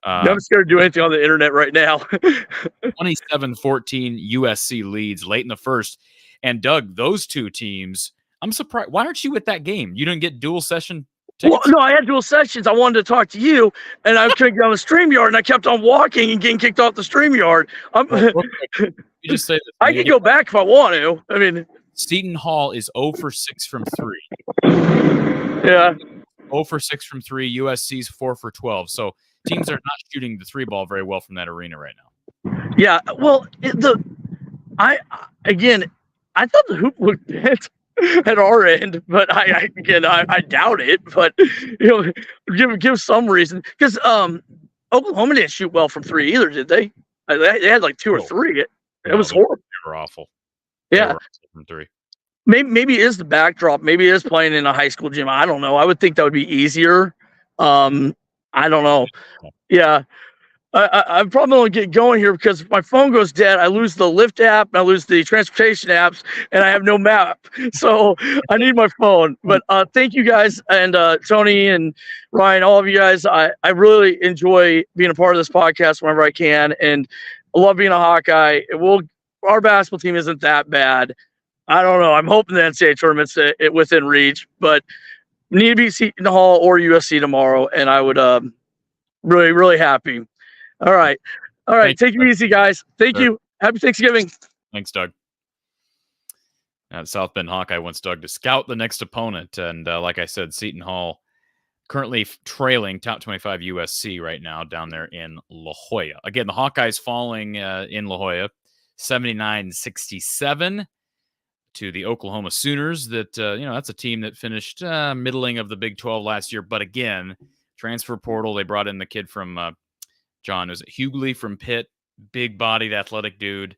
I'm scared to do anything on the internet right now. 27-14 USC leads late in the first. And Doug, those two teams, I'm surprised. Why aren't you at that game? You didn't get dual session tickets? Well, no, I had dual sessions. I wanted to talk to you, and I couldn't get on the StreamYard, and I kept on walking and getting kicked off the StreamYard. You just say this. I could go back if I want to. I mean, Seton Hall is 0 for 6 from 3. Yeah. 0 for 6 from 3. USC's 4 for 12. So teams are not shooting the 3 ball very well from that arena right now. Yeah. Well, I thought the hoop looked bent at our end, but I doubt it. But give some reason because Oklahoma didn't shoot well from 3 either, did they? They had like 2 or 3. It was horrible. They were awful. Yeah. They were awful from 3. Maybe it is the backdrop. Maybe it is playing in a high school gym. I don't know. I would think that would be easier. I don't know. Yeah. I probably won't get going here because if my phone goes dead, I lose the Lyft app, I lose the transportation apps, and I have no map. So I need my phone. But thank you guys, and Tony and Ryan, all of you guys. I really enjoy being a part of this podcast whenever I can, and I love being a Hawkeye. Our basketball team isn't that bad. I don't know. I'm hoping the NCAA tournament's within reach, but we need to be Seton Hall or USC tomorrow, and I would really, really happy. All right. Take it easy, guys. Thank you. Happy Thanksgiving. Thanks, Doug. South Bend Hawkeye wants Doug to scout the next opponent. And like I said, Seton Hall currently trailing top 25 USC right now down there in La Jolla. Again, the Hawkeyes falling in La Jolla 79-67 to the Oklahoma Sooners. That's a team that finished middling of the Big 12 last year. But again, transfer portal, they brought in the kid from John, was it Hughley from Pitt? Big-bodied, athletic dude.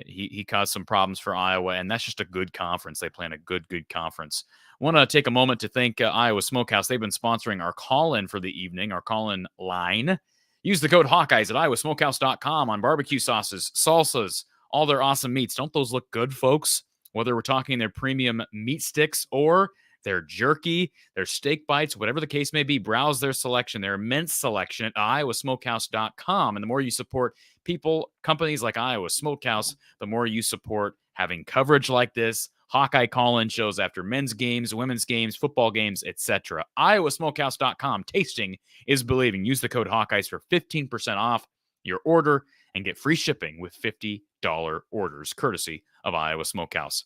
He caused some problems for Iowa, and that's just a good conference. They play in a good conference. I want to take a moment to thank Iowa Smokehouse. They've been sponsoring our call-in for the evening, our call-in line. Use the code Hawkeyes at iowasmokehouse.com on barbecue sauces, salsas, all their awesome meats. Don't those look good, folks? Whether we're talking their premium meat sticks or their jerky, their steak bites, whatever the case may be, browse their selection, their immense selection at iowasmokehouse.com. And the more you support companies like Iowa Smokehouse, the more you support having coverage like this, Hawkeye call-in shows after men's games, women's games, football games, etc. iowasmokehouse.com. Tasting is believing. Use the code Hawkeyes for 15% off your order and get free shipping with $50 orders, courtesy of Iowa Smokehouse.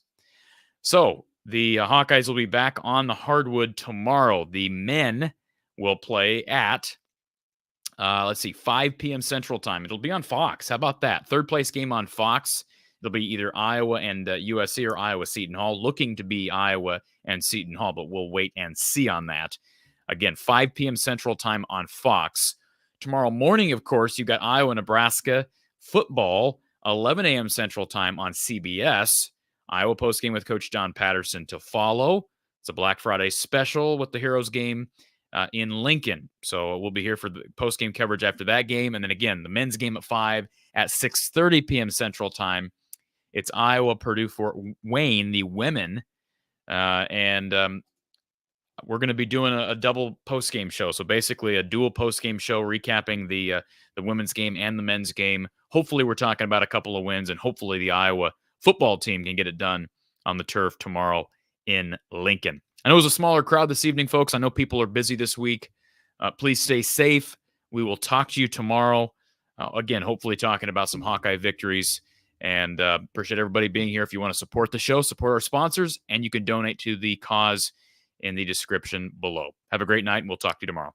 So, the Hawkeyes will be back on the hardwood tomorrow. The men will play at, 5 p.m. Central Time. It'll be on Fox. How about that? Third place game on Fox. It'll be either Iowa and USC or Iowa Seton Hall. Looking to be Iowa and Seton Hall, but we'll wait and see on that. Again, 5 p.m. Central Time on Fox. Tomorrow morning, of course, you've got Iowa, Nebraska football, 11 a.m. Central Time on CBS. Iowa postgame with Coach John Patterson to follow. It's a Black Friday special with the Heroes game in Lincoln. So we'll be here for the post-game coverage after that game. And then again, the men's game at 5 at 6:30 p.m. Central Time. It's Iowa, Purdue, Fort Wayne, the women. And we're going to be doing a double post-game show. So basically a dual post-game show recapping the women's game and the men's game. Hopefully we're talking about a couple of wins, and hopefully the Iowa football team can get it done on the turf tomorrow in Lincoln. I know it was a smaller crowd this evening, folks. I know people are busy this week. Please stay safe. We will talk to you tomorrow. Again, hopefully talking about some Hawkeye victories. And appreciate everybody being here. If you want to support the show, support our sponsors, and you can donate to the cause in the description below. Have a great night, and we'll talk to you tomorrow.